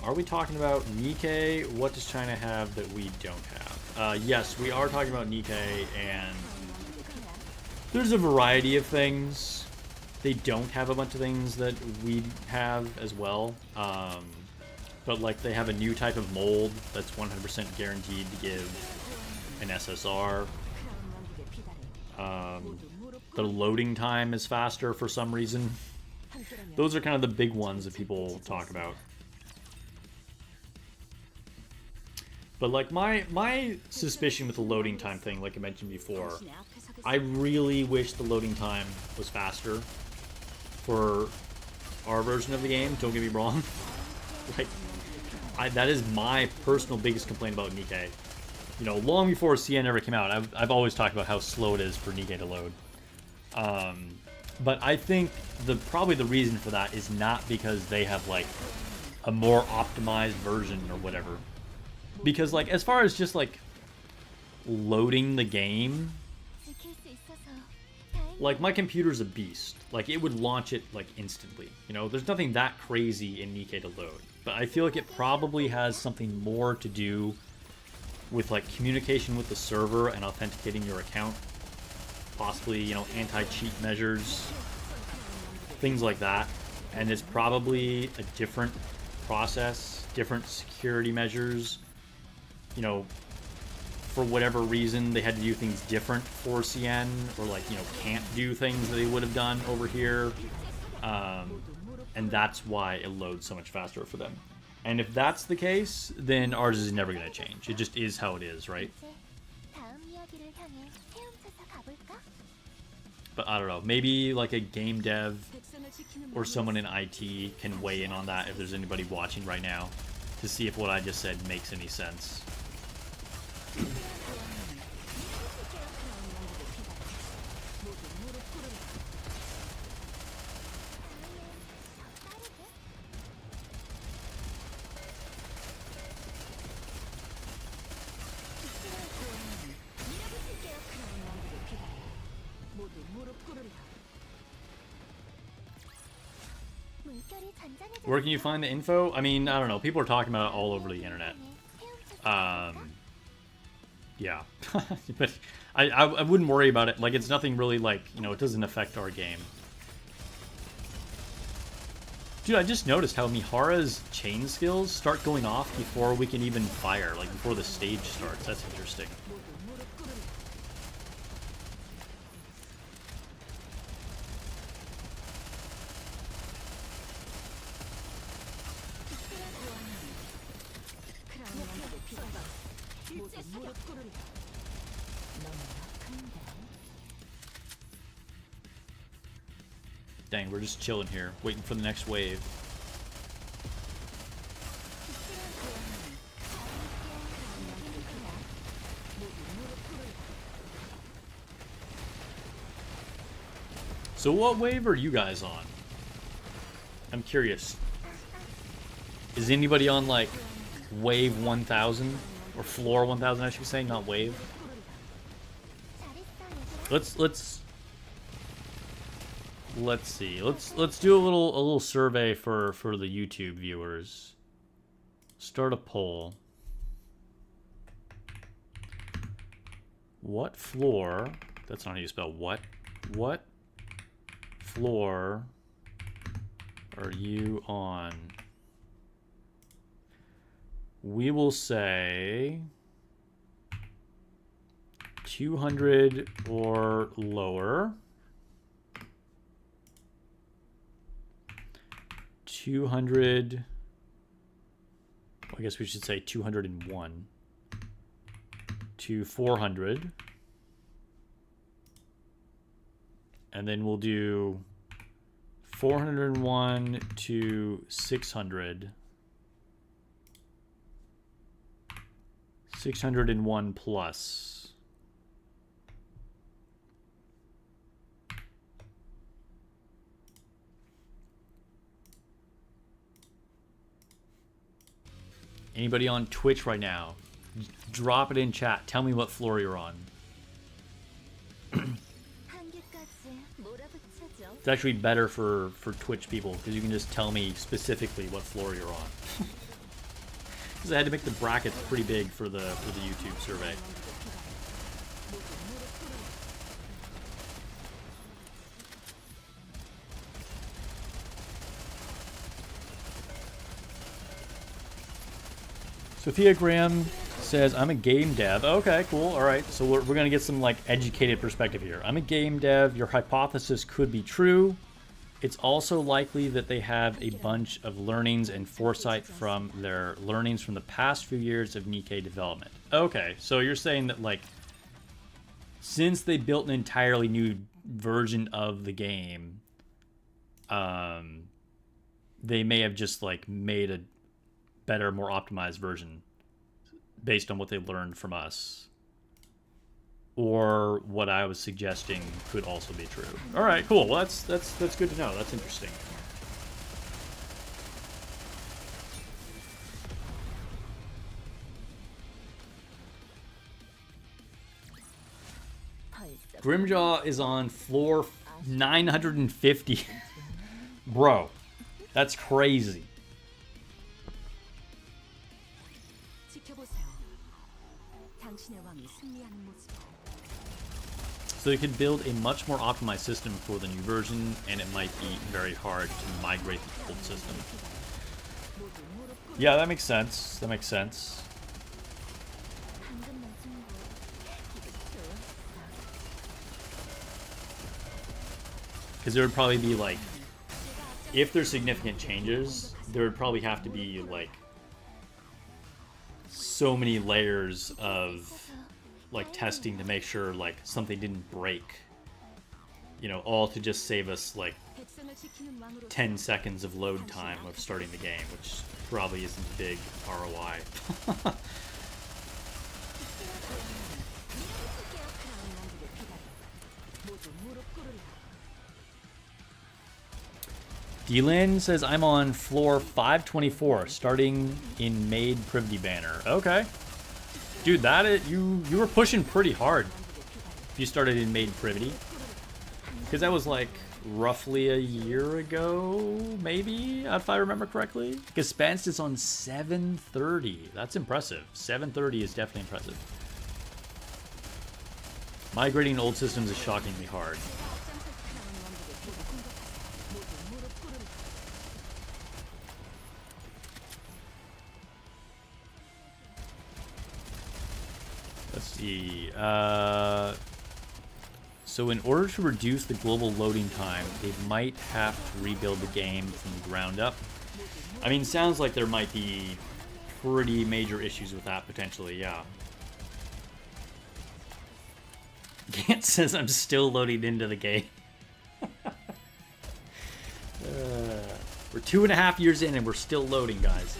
Are we talking about Nikke? What does China have that we don't have? Yes, we are talking about Nikke, and there's a variety of things. They don't have a bunch of things that we have as well. But like they have a new type of mold that's 100% guaranteed to give an SSR. The loading time is faster for some reason. Those are kind of the big ones that people talk about. But like my suspicion with the loading time thing, like I mentioned before, I really wish the loading time was faster for our version of the game. Don't get me wrong. Like, that is my personal biggest complaint about Nikke. You know, long before CN ever came out, I've always talked about how slow it is for Nikke to load. But I think probably the reason for that is not because they have like a more optimized version or whatever. Because like as far as just like loading the game, like my computer's a beast. Like it would launch it like instantly. You know, there's nothing that crazy in Nikke to load. But I feel like it probably has something more to do with like communication with the server and authenticating your account. Possibly, you know, anti-cheat measures, things like that. And it's probably a different process, different security measures. You know, for whatever reason, they had to do things different for CN, or like, you know, can't do things that they would have done over here. And that's why it loads so much faster for them. And if that's the case, then ours is never going to change. It just is how it is, right? But I don't know, maybe like a game dev or someone in IT can weigh in on that if there's anybody watching right now to see if what I just said makes any sense. Where can you find the info? I mean, I don't know. People are talking about it all over the internet. Yeah. But I wouldn't worry about it. Like, it's nothing really, like, you know, it doesn't affect our game. Dude, I just noticed how Mihara's chain skills start going off before we can even fire. Like, before the stage starts. That's interesting. Dang, we're just chilling here, waiting for the next wave. So what wave are you guys on? I'm curious. Is anybody on like wave 1000 or floor 1000? I should say, not wave. Let's see. Let's do a little survey for the YouTube viewers. Start a poll. What floor? That's not how you spell what. What floor are you on? We will say 200 or lower. 200. I guess we should say 201 to 400. And then we'll do 401 to 600. 601 plus. Anybody on Twitch right now? Drop it in chat. Tell me what floor you're on. It's actually better for Twitch people because you can just tell me specifically what floor you're on. Because I had to make the brackets pretty big for the YouTube survey. Sophia Graham says, I'm a game dev. Okay, cool. All right. So we're going to get some like educated perspective here. I'm a game dev. Your hypothesis could be true. It's also likely that they have a bunch of learnings and foresight from their learnings from the past few years of Nikke development. Okay. So you're saying that like, since they built an entirely new version of the game, they may have just like made a better, more optimized version based on what they learned from us, or what I was suggesting could also be true. All right, cool. Well, that's good to know. That's interesting. Grimjaw is on floor 950. Bro, that's crazy. So you could build a much more optimized system for the new version, and it might be very hard to migrate the old system. Yeah, that makes sense. That makes sense. Because there would probably be like, if there's significant changes, there would probably have to be like so many layers of like testing to make sure like something didn't break, you know, all to just save us like 10 seconds of load time of starting the game, which probably isn't a big ROI. D-Lin says, I'm on floor 524, starting in Maid Privity Banner. Okay. Dude, that is, you were pushing pretty hard if you started in Maid Privity. Because that was like roughly a year ago, maybe, if I remember correctly. Because Spence is on 730. That's impressive. 730 is definitely impressive. Migrating old systems is shockingly hard. Let's see. So in order to reduce the global loading time, they might have to rebuild the game from the ground up. I mean, sounds like there might be pretty major issues with that potentially, yeah. Gant says I'm still loading into the game. We're 2.5 years in and we're still loading, guys.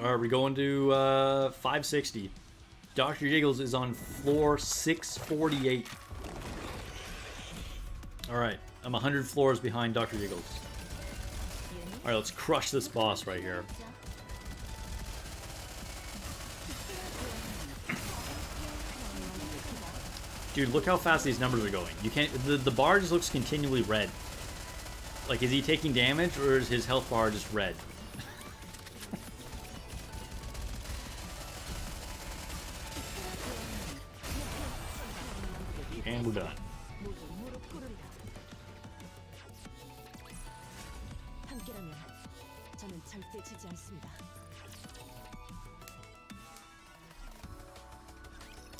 Alright, we're going to 560. Dr. Jiggles is on floor 648. Alright, I'm 100 floors behind Dr. Jiggles. Alright, let's crush this boss right here. Dude, look how fast these numbers are going. You can't. The bar just looks continually red. Like, is he taking damage, or is his health bar just red? And we're done.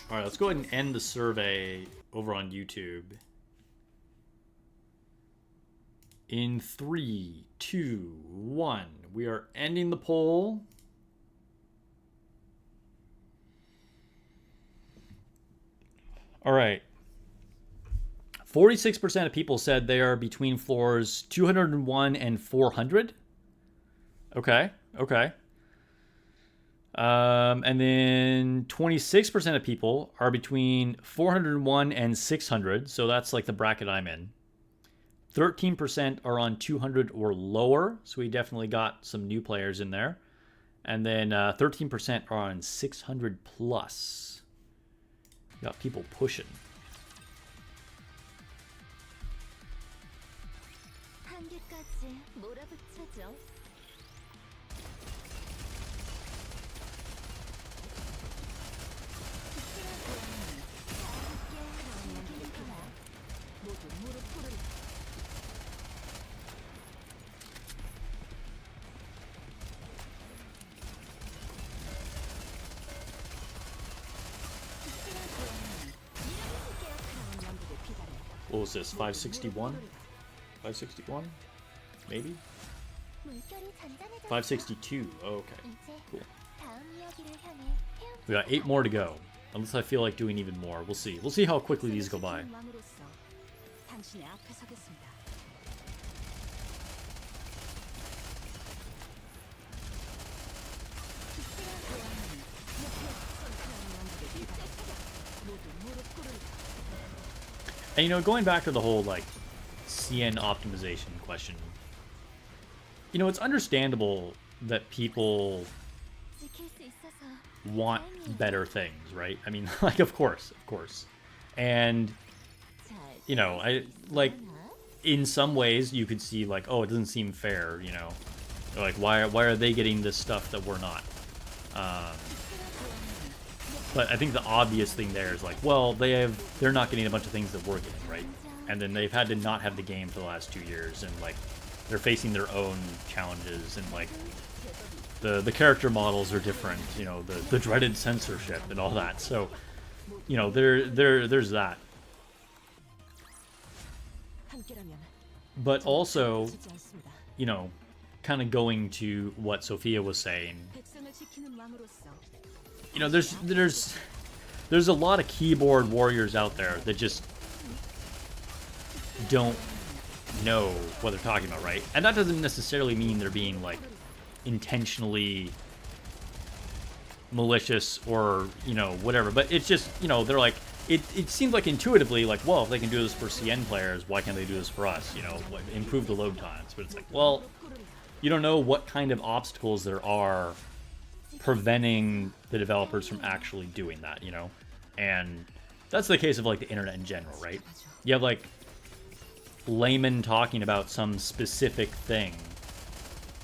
Alright, let's go ahead and end the survey over on YouTube. In 3, 2, 1. We are ending the poll. Alright. 46% of people said they are between floors 201 and 400. Okay, okay. And then 26% of people are between 401 and 600. So that's like the bracket I'm in. 13% are on 200 or lower. So we definitely got some new players in there. And then 13% are on 600 plus. Got people pushing. What was this? 561? 561? Maybe? 562. Oh, okay. Cool. We got 8 more to go. Unless I feel like doing even more. We'll see. We'll see how quickly these go by. And you know, going back to the whole like CN optimization question, you know, it's understandable that people want better things, right? I mean, like, of course. And, you know, I like in some ways you could see like, oh, it doesn't seem fair, you know, like why are they getting this stuff that we're not? But I think the obvious thing there is like, well, they're not getting a bunch of things that we're getting, right? And then they've had to not have the game for the last 2 years, and like they're facing their own challenges, and like the character models are different, you know, the dreaded censorship and all that. So, you know, there's that. But also, you know, kind of going to what Sophia was saying, you know, there's a lot of keyboard warriors out there that just don't know what they're talking about, right? And that doesn't necessarily mean they're being like intentionally malicious or, you know, whatever, but it's just, you know, they're like, it seems like intuitively like, well, if they can do this for CN players, why can't they do this for us, you know, like improve the load times? But it's like, well, you don't know what kind of obstacles there are preventing the developers from actually doing that, you know? And that's the case of like the internet in general, right? You have like laymen talking about some specific thing,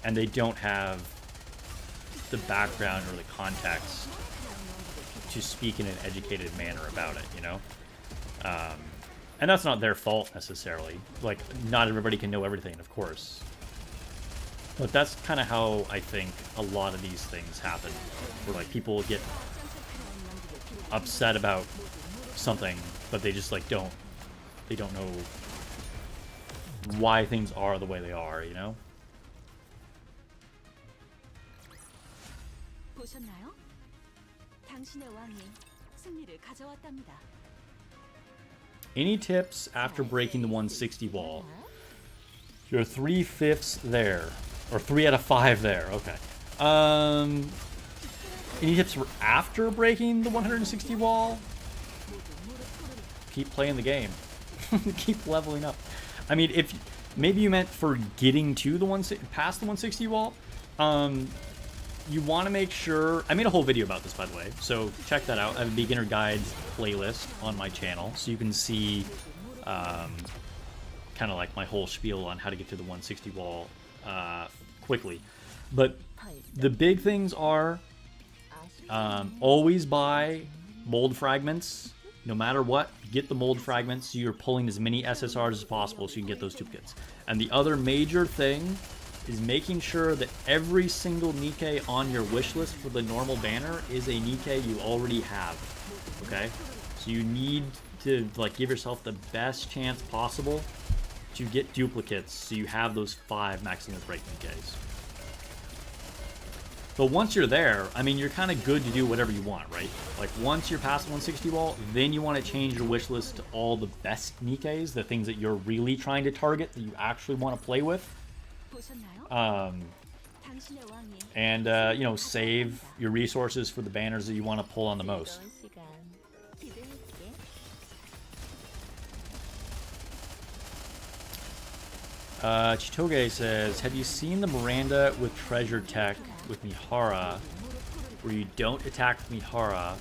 and they don't have the background or the context to speak in an educated manner about it, you know? And that's not their fault necessarily. Like, not everybody can know everything, of course. But that's kind of how I think a lot of these things happen, where like people get upset about something, but they just like don't know why things are the way they are, you know? Any tips after breaking the 160 wall? You're 3/5 there. Or 3 out of 5 there. Okay. Any tips for after breaking the 160 wall? Keep playing the game. Keep leveling up. I mean, if maybe you meant for getting to the past the 160 wall, you want to make sure. I made a whole video about this, by the way, so check that out. I have a beginner guides playlist on my channel, so you can see kind of like my whole spiel on how to get to the 160 wall quickly. But the big things are always buy mold fragments. No matter what, get the mold fragments so you're pulling as many SSRs as possible so you can get those duplicates. And the other major thing is making sure that every single Nikke on your wish list for the normal banner is a Nikke you already have. Okay? So you need to like give yourself the best chance possible to get duplicates so you have those 5 maximum break Nikkes. But once you're there, I mean, you're kind of good to do whatever you want, right? Like, once you're past the 160 wall, then you want to change your wish list to all the best Nikkes, the things that you're really trying to target, that you actually want to play with. And, you know, save your resources for the banners that you want to pull on the most. Chitoge says, have you seen the Miranda with treasure tech with Mihara, where you don't attack Mihara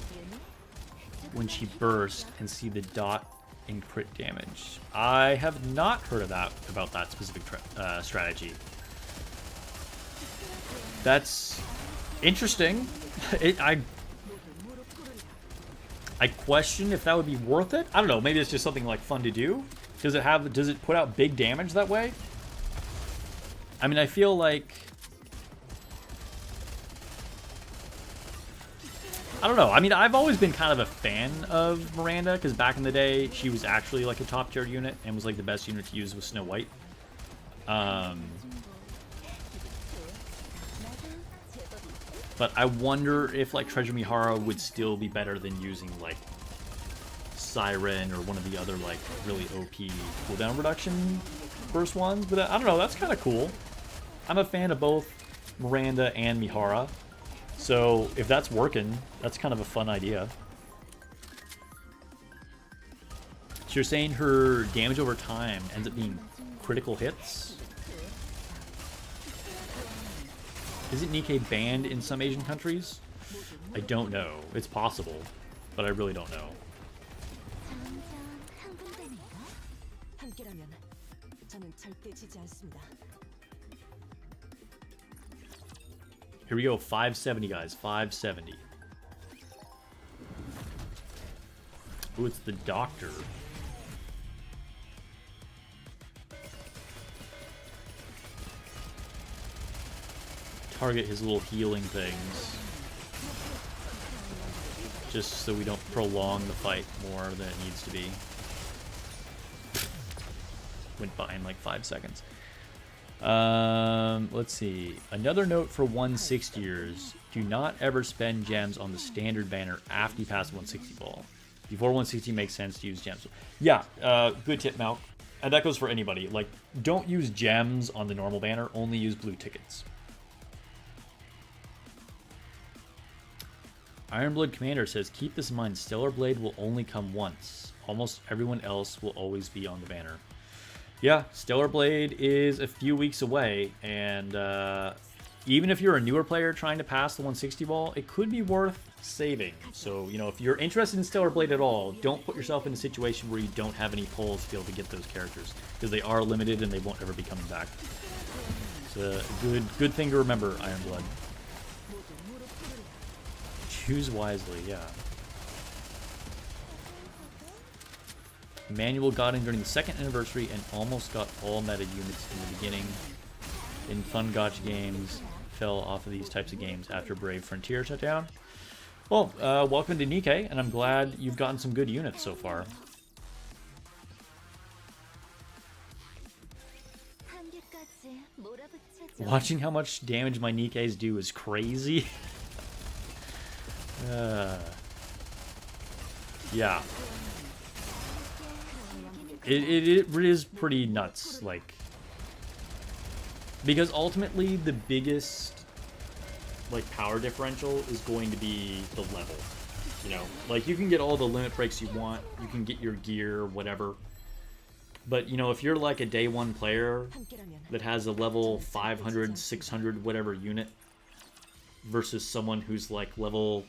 when she bursts and see the dot in crit damage? I have not heard of that, about that specific strategy. That's interesting. I question if that would be worth it. I don't know. Maybe it's just something like fun to do. Does it put out big damage that way? I mean, I feel like, I don't know. I mean, I've always been kind of a fan of Miranda, because back in the day, she was actually like a top tier unit and was like the best unit to use with Snow White. But I wonder if like Treasure Mihara would still be better than using like Siren or one of the other like really OP cooldown reduction burst ones. But I don't know. That's kind of cool. I'm a fan of both Miranda and Mihara. So if that's working, that's kind of a fun idea. So you're saying her damage over time ends up being critical hits? Isn't Nikke banned in some Asian countries? I don't know. It's possible, but I really don't know. Here we go, 570, guys. 570. Ooh, it's the doctor. Target his little healing things. Just so we don't prolong the fight more than it needs to be. Went by in like 5 seconds. Let's see. Another note for 160ers. Do not ever spend gems on the standard banner after you pass the 160 ball. Before 160 makes sense to use gems. Yeah, good tip, Malk. And that goes for anybody. Like, don't use gems on the normal banner. Only use blue tickets. Ironblood Commander says, keep this in mind. Stellar Blade will only come once. Almost everyone else will always be on the banner. Yeah, Stellar Blade is a few weeks away, and even if you're a newer player trying to pass the 160 ball, it could be worth saving. So, you know, if you're interested in Stellar Blade at all, don't put yourself in a situation where you don't have any pulls to be able to get those characters, because they are limited and they won't ever be coming back. It's a good thing to remember, Ironblood. Choose wisely, yeah. Manual got in during the 2nd anniversary and almost got all meta units in the beginning. In fun gacha games, fell off of these types of games after Brave Frontier shut down. Well, welcome to Nikke, and I'm glad you've gotten some good units so far. Watching how much damage my Nikkes do is crazy. Yeah. It is pretty nuts. Like, Because ultimately the biggest like power differential is going to be the level. You know, like you can get all the limit breaks you want, you can get your gear, whatever. But you know, if you're like a day one player that has a level 500, 600, whatever unit versus someone who's like level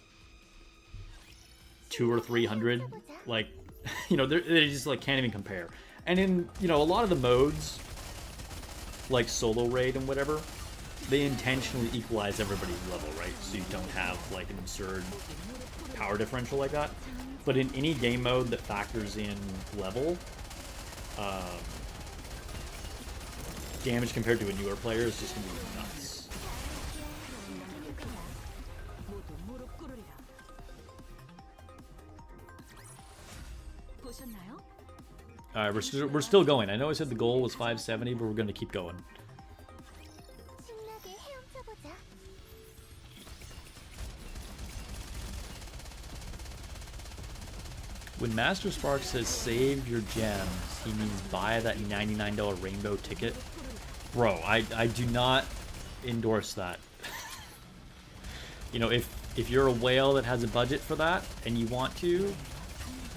200 or 300, like, you know, they just like can't even compare. And in, you know, a lot of the modes, like solo raid and whatever, they intentionally equalize everybody's level, right? So you don't have like an absurd power differential like that. But in any game mode that factors in level, damage compared to a newer player is just gonna be nuts. Alright, we're still going. I know I said the goal was 570, but we're gonna keep going. When Master Spark says save your gems, he means buy that $99 rainbow ticket. Bro, I do not endorse that. You know, if you're a whale that has a budget for that and you want to,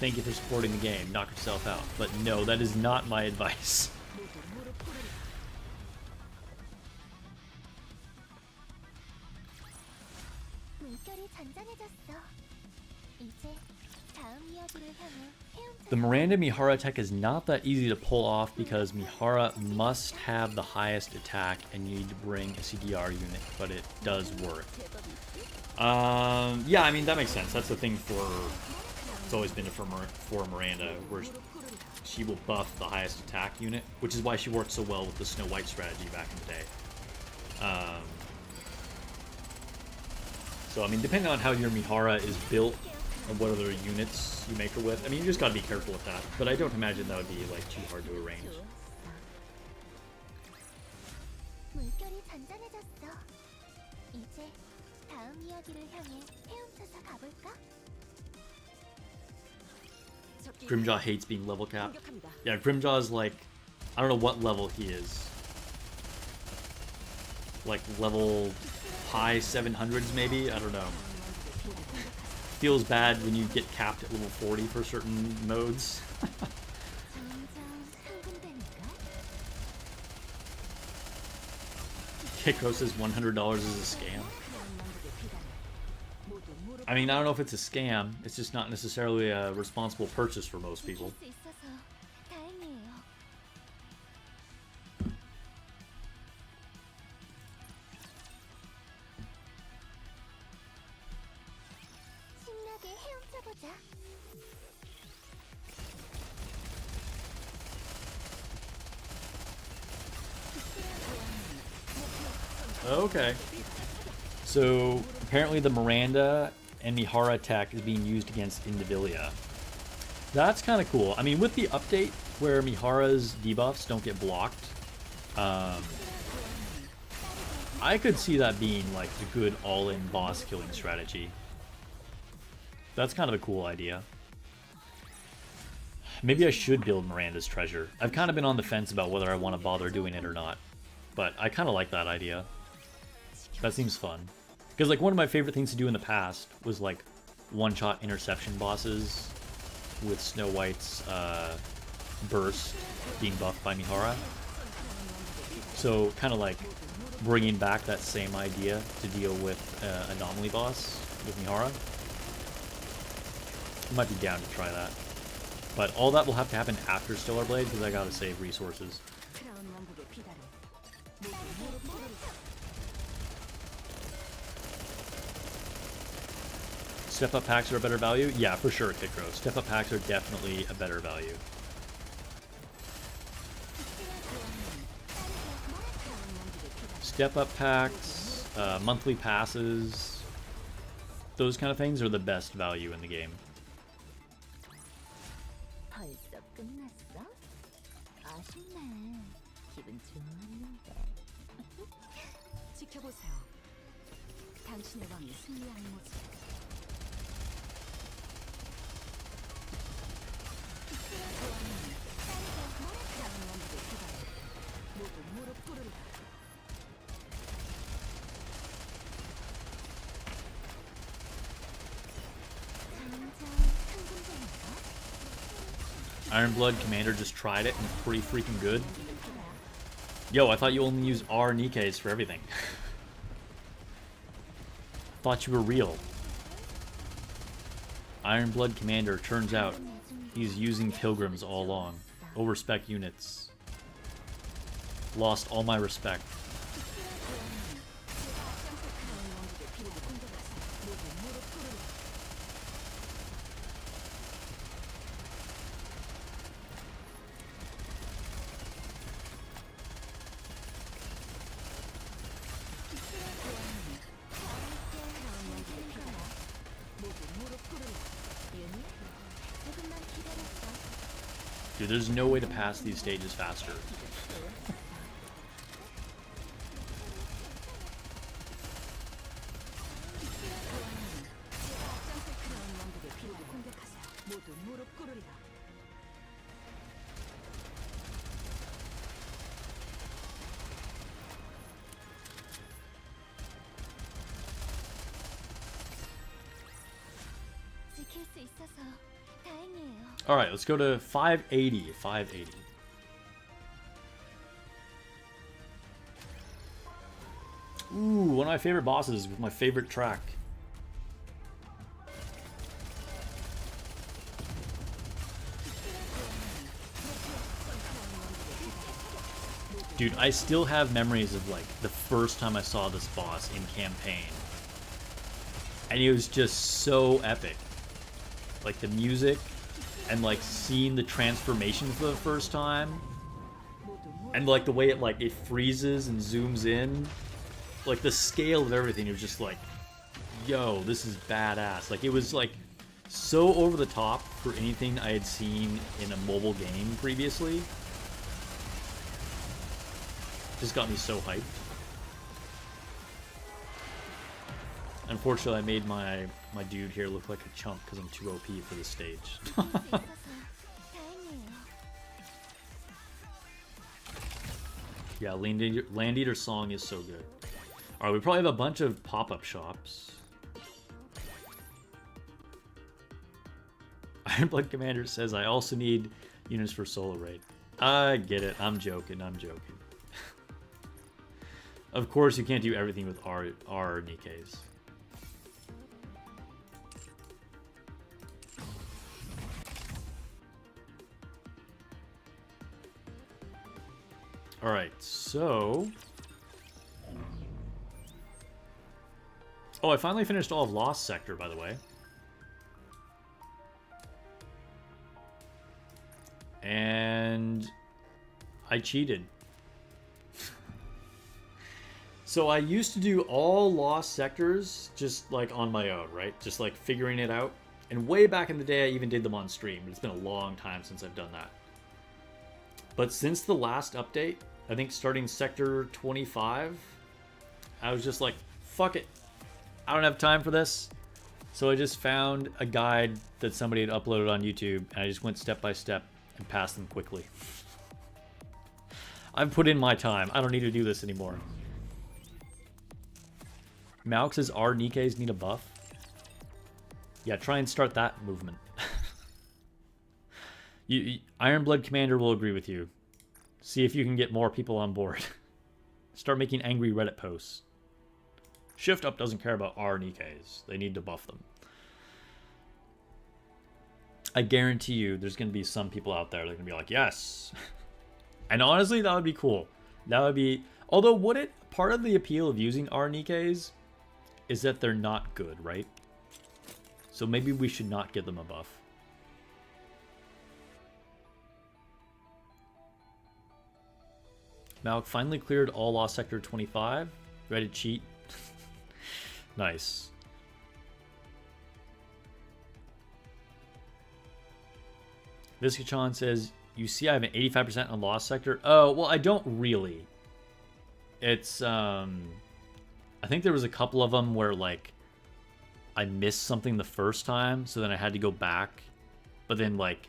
thank you for supporting the game. Knock yourself out. But no, that is not my advice. The Miranda Mihara tech is not that easy to pull off because Mihara must have the highest attack and you need to bring a CDR unit, but it does work. Yeah, I mean, that makes sense. That's the thing for... It's always been for Miranda, where she will buff the highest attack unit, which is why she worked so well with the Snow White strategy back in the day. So, I mean, depending on how your Mihara is built and what other units you make her with, I mean, you just gotta be careful with that. But I don't imagine that would be, like, too hard to arrange. Grimjaw hates being level capped. Yeah, Grimjaw is like, I don't know what level he is. Like level high 700s maybe? I don't know. Feels bad when you get capped at level 40 for certain modes. Kikro says $100 is a scam. I mean, I don't know if it's a scam. It's just not necessarily a responsible purchase for most people. Okay. So, apparently the Miranda and Mihara tech is being used against Invisibilia. That's kind of cool. I mean, with the update where Mihara's debuffs don't get blocked, I could see that being like a good all-in boss killing strategy. That's kind of a cool idea. Maybe I should build Miranda's treasure. I've kind of been on the fence about whether I want to bother doing it or not, but I kind of like that idea. That seems fun. Because, like, one of my favorite things to do in the past was, like, one-shot interception bosses with Snow White's burst being buffed by Mihara. So, kind of, like, bringing back that same idea to deal with Anomaly boss with Mihara. I might be down to try that. But all that will have to happen after Stellar Blade, because I gotta save resources. Step-up packs are a better value? Yeah, for sure, Kikro. Step-up packs are definitely a better value. Step-up packs, monthly passes, those kind of things are the best value in the game. Iron Blood Commander just tried it and it's pretty freaking good. Yo, I thought you only use R Nikkeis for everything. Thought you were real. Iron Blood Commander, turns out he's using Pilgrims all along. Overspec units. Lost all my respect. Dude, there's no way to pass these stages faster. Alright, let's go to 580. 580. Ooh, one of my favorite bosses with my favorite track. Dude, I still have memories of like the first time I saw this boss in campaign. And it was just so epic. Like the music and like seeing the transformation for the first time. And like the way it freezes and zooms in. Like the scale of everything, it was just like, yo, this is badass. Like it was like so over the top for anything I had seen in a mobile game previously. Just got me so hyped. Unfortunately, I made my dude here look like a chump because I'm too OP for this stage. Yeah, Land Eater song is so good. Alright, we probably have a bunch of pop-up shops. Iron Blood Commander says, I also need units for solo raid. I get it. I'm joking. I'm joking. Of course, you can't do everything with R Nikkeis. Alright, so... Oh, I finally finished all of Lost Sector, by the way. And... I cheated. So I used to do all Lost Sectors just like on my own, right? Just like figuring it out. And way back in the day, I even did them on stream. But it's been a long time since I've done that. But since the last update, I think starting Sector 25, I was just like, fuck it. I don't have time for this. So I just found a guide that somebody had uploaded on YouTube, and I just went step by step and passed them quickly. I've put in my time. I don't need to do this anymore. Malk says R Nikkeis need a buff. Yeah, try and start that movement. Iron Blood Commander will agree with you. See if you can get more people on board. Start making angry Reddit posts. Shift Up doesn't care about R Nikkeis. They need to buff them. I guarantee you there's going to be some people out there that are going to be like, yes. And honestly, that would be cool. That would be... Although, part of the appeal of using R Nikkeis is that they're not good, right? So maybe we should not give them a buff. Malk finally cleared all Lost Sector 25. Ready to cheat? Nice. Viscachan says, you see I have an 85% on Lost Sector? Oh, well, I don't really. It's, I think there was a couple of them where, like, I missed something the first time, so then I had to go back. But then, like,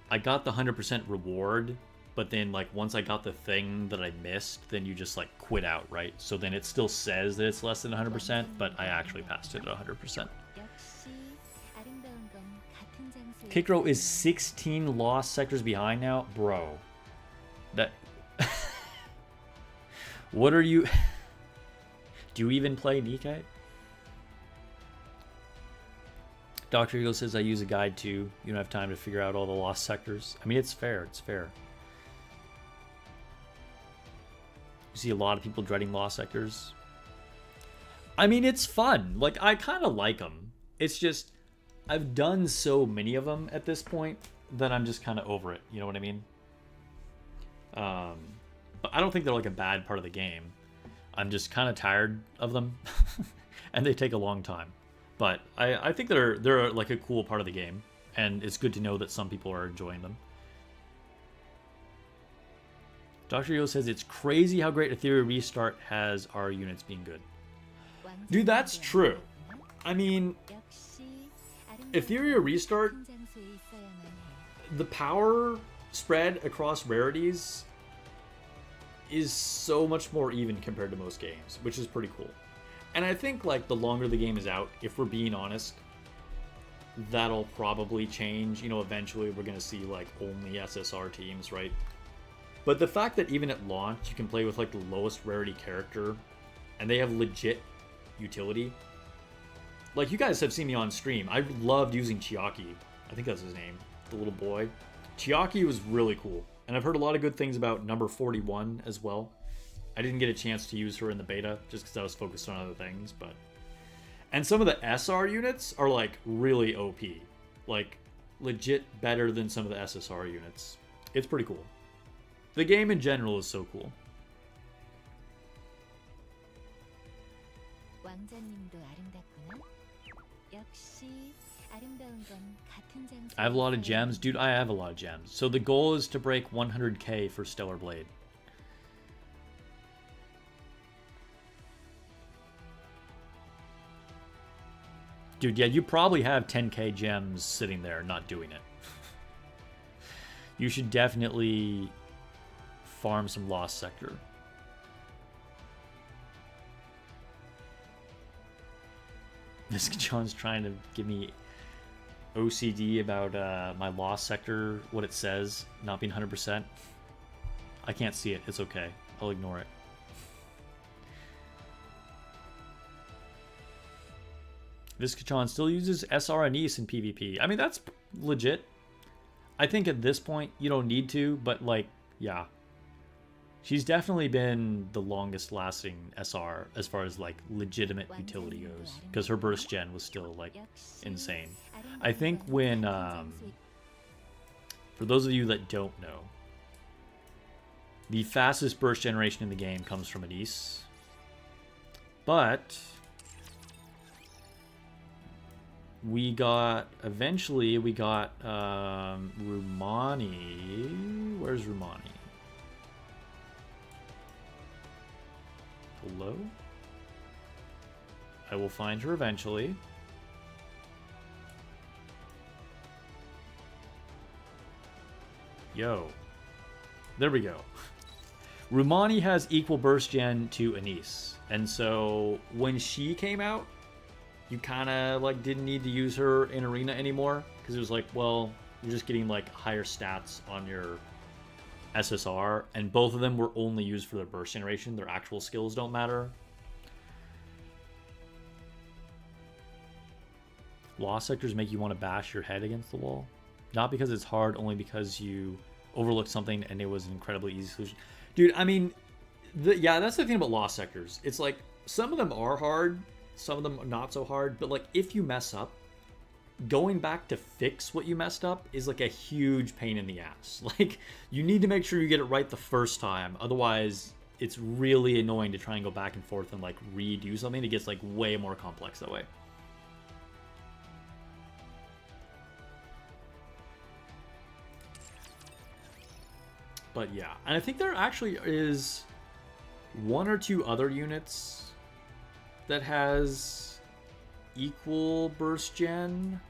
I got the 100% reward, but then, like, once I got the thing that I missed, then you just, like, quit out, right? So then it still says that it's less than 100%, but I actually passed it at 100%. Kikro is 16 lost sectors behind now, bro. That. What are you? Do you even play Nikkei? Dr. Eagle says I use a guide too. You don't have time to figure out all the lost sectors. I mean, it's fair. It's fair. You see a lot of people dreading lost sectors. I mean, it's fun. Like, I kind of like them. It's just, I've done so many of them at this point that I'm just kind of over it. You know what I mean? But I don't think they're like a bad part of the game. I'm just kind of tired of them. And they take a long time. But I think they're like a cool part of the game. And it's good to know that some people are enjoying them. Dr. Yo says it's crazy how great Ethereal Restart has our units being good. Dude, that's true. I mean, Ethereal Restart, the power spread across rarities is so much more even compared to most games, which is pretty cool. And I think, like, the longer the game is out, if we're being honest, that'll probably change. You know, eventually we're going to see, like, only SSR teams, right? But the fact that even at launch you can play with, like, the lowest rarity character, and they have legit utility. Like, you guys have seen me on stream. I loved using Chiaki. I think that's his name. The little boy. Chiaki was really cool. And I've heard a lot of good things about number 41 as well. I didn't get a chance to use her in the beta just because I was focused on other things, but... And some of the SR units are, like, really OP. Like, legit better than some of the SSR units. It's pretty cool. The game in general is so cool. I have a lot of gems. Dude, I have a lot of gems. So the goal is to break 100k for Stellar Blade. Dude, yeah, you probably have 10k gems sitting there not doing it. You should definitely farm some Lost Sector. This John's trying to give me OCD about my Lost Sector, what it says, not being 100%. I can't see it. It's okay. I'll ignore it. Viscachon still uses SR Anise in PvP. I mean, that's legit. I think at this point, you don't need to, but, like, yeah. She's definitely been the longest lasting SR as far as, like, legitimate utility goes. Because her burst gen was still, like, insane. I think when, for those of you that don't know, the fastest burst generation in the game comes from Anise. But eventually we got Rumani. Where's Rumani? Hello? I will find her eventually. Yo. There we go. Rumani has equal burst gen to Anise. And so when she came out, you kind of like didn't need to use her in Arena anymore. Because it was like, well, you're just getting like higher stats on your SSR, and both of them were only used for their burst generation. Their actual skills don't matter. Lost sectors make you want to bash your head against the wall. Not because it's hard, only because you overlooked something and it was an incredibly easy solution. Dude, I mean, yeah, that's the thing about lost sectors. It's like, some of them are hard, some of them not so hard, but like, if you mess up, going back to fix what you messed up is like a huge pain in the ass. Like, you need to make sure you get it right the first time. Otherwise, it's really annoying to try and go back and forth and like redo something. It gets like way more complex that way. But yeah, and I think there actually is one or two other units that has equal burst gen,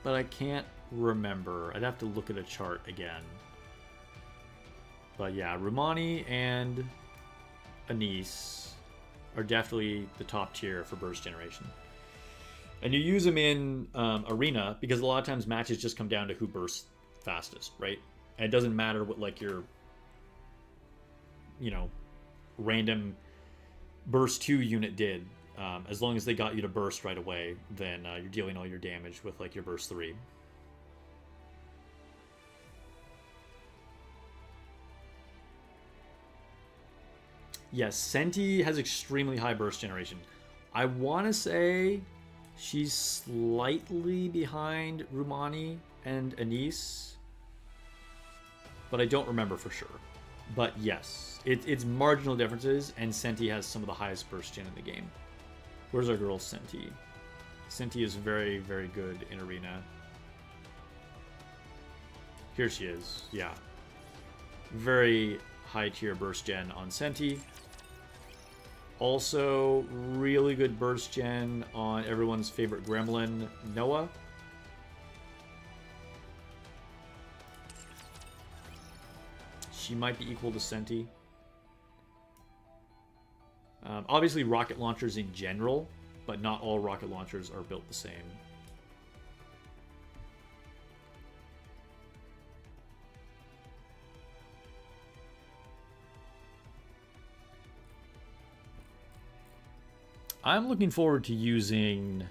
but I can't remember. I'd have to look at a chart again. But yeah, Rumani and Anise are definitely the top tier for burst generation. And you use them in arena because a lot of times matches just come down to who bursts fastest, right? And it doesn't matter what like your, you know, random burst 2 unit did. As long as they got you to burst right away, then you're dealing all your damage with like your burst 3. Yes, Senti has extremely high burst generation. I want to say she's slightly behind Rumani and Anise, but I don't remember for sure. But yes, it's marginal differences, and Senti has some of the highest burst gen in the game. Where's our girl Senti? Senti is very, very good in arena. Here she is, yeah. Very high tier burst gen on Senti. Also, really good burst gen on everyone's favorite gremlin, Noah. She might be equal to Senti. Obviously, rocket launchers in general, but not all rocket launchers are built the same. I'm looking forward to using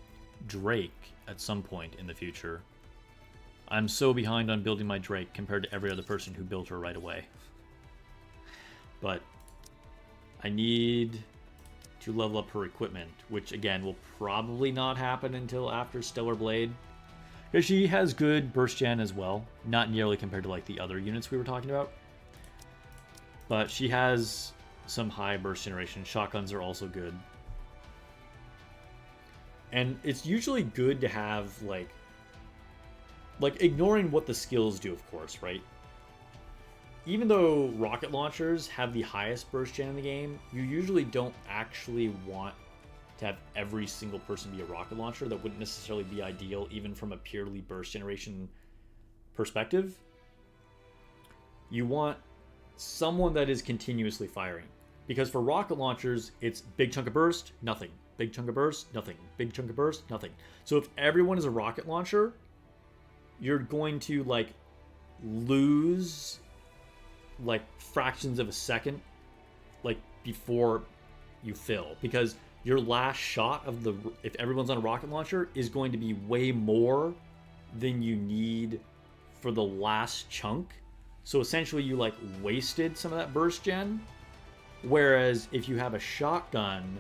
Drake at some point in the future. I'm so behind on building my Drake compared to every other person who built her right away. But I need to level up her equipment, which again will probably not happen until after Stellar Blade. Because she has good burst gen as well. Not nearly compared to like the other units we were talking about. But she has some high burst generation. Shotguns are also good. And it's usually good to have, like ignoring what the skills do, of course, right? Even though rocket launchers have the highest burst gen in the game, you usually don't actually want to have every single person be a rocket launcher. That wouldn't necessarily be ideal, even from a purely burst generation perspective. You want someone that is continuously firing. Because for rocket launchers, it's big chunk of burst, nothing. Big chunk of burst, nothing. Big chunk of burst, nothing. So if everyone is a rocket launcher, you're going to like lose like fractions of a second like before you fill, because your last shot of the, if everyone's on a rocket launcher, is going to be way more than you need for the last chunk. So essentially you like wasted some of that burst gen. Whereas if you have a shotgun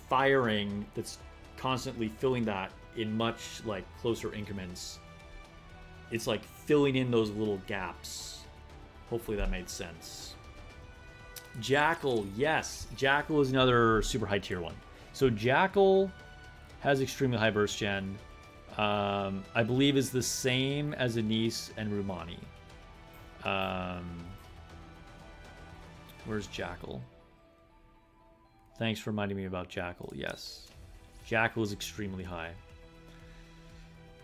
firing that's constantly filling that in much like closer increments, it's like filling in those little gaps. Hopefully that made sense. Jackal, yes. Jackal is another super high tier one. So Jackal has extremely high burst gen. I believe is the same as Anise and Rumani. Where's Jackal? Thanks for reminding me about Jackal. Yes. Jackal is extremely high.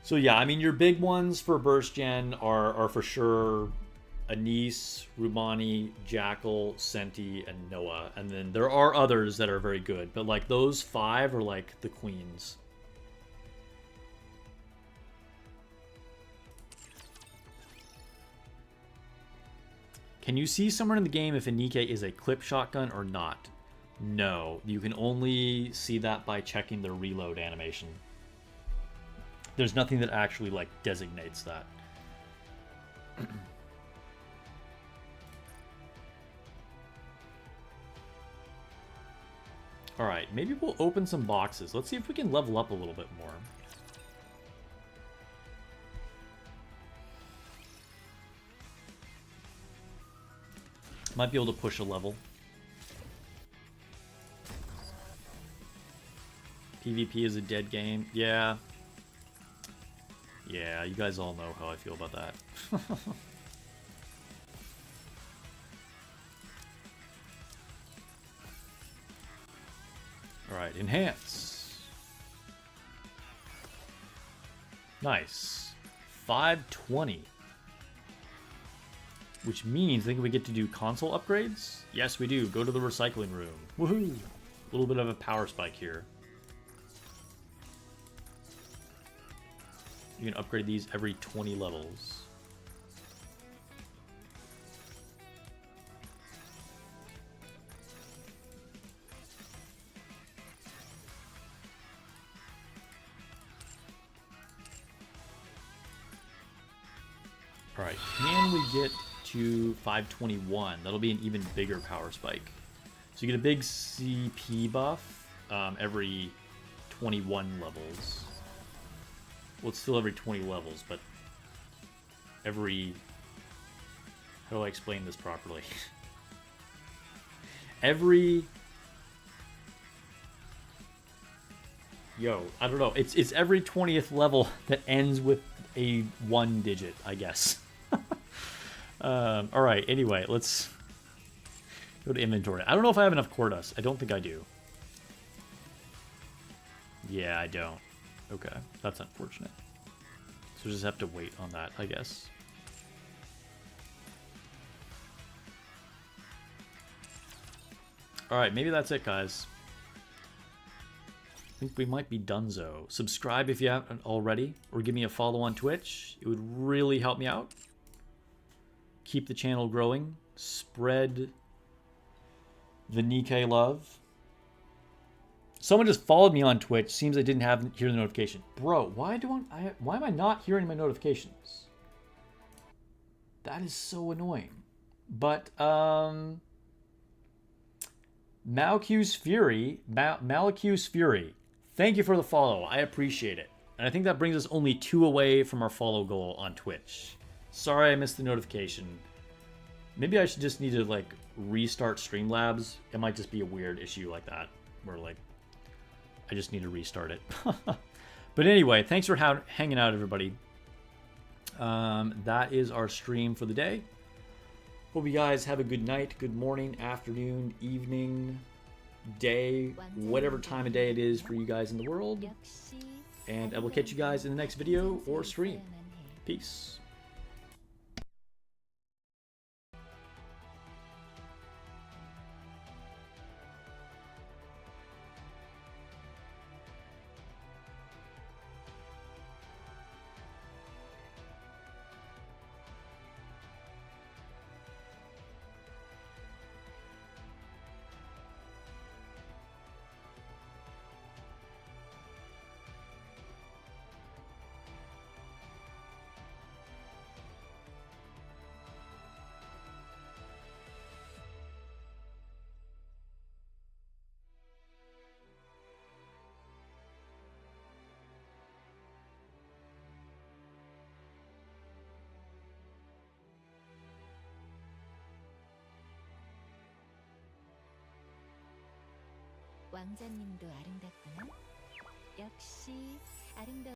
So yeah, I mean, your big ones for burst gen are for sure Anise, Rumani, Jackal, Senti, and Noah. And then there are others that are very good, but like those 5 are like the queens. Can you see somewhere in the game if a Nikke is a clip shotgun or not? No, you can only see that by checking the reload animation. There's nothing that actually like designates that. All right, maybe we'll open some boxes. Let's see if we can level up a little bit more. Might be able to push a level. PvP is a dead game. Yeah. Yeah, you guys all know how I feel about that. Alright, enhance. Nice. 520. Which means I think we get to do console upgrades? Yes, we do. Go to the recycling room. Woohoo! A little bit of a power spike here. You can upgrade these every 20 levels. Alright, can we get to 521? That'll be an even bigger power spike. So you get a big CP buff every 21 levels. Well, it's still every 20 levels, but every... How do I explain this properly? Every... Yo, I don't know. It's every 20th level that ends with a 1 digit, I guess. Alright, anyway, let's go to inventory. I don't know if I have enough core dust. I don't think I do. Yeah, I don't. Okay, that's unfortunate. So we'll just have to wait on that, I guess. Alright, maybe that's it, guys. I think we might be donezo. Subscribe if you haven't already, or give me a follow on Twitch. It would really help me out. Keep the channel growing. Spread the Nikke love. Someone just followed me on Twitch. Seems I didn't hear the notification. Bro, why am I not hearing my notifications? That is so annoying. But Malcu's Fury, Malcu's Fury. Thank you for the follow. I appreciate it. And I think that brings us only 2 away from our follow goal on Twitch. Sorry I missed the notification. Maybe I should just need to like restart Streamlabs. It might just be a weird issue like that where like I just need to restart it. But anyway, thanks for hanging out, everybody. That is our stream for the day. Hope you guys have a good night, good morning, afternoon, evening, day, whatever time of day it is for you guys in the world. And I will catch you guys in the next video or stream. Peace. 왕자님도 아름답구나. 역시 아름다운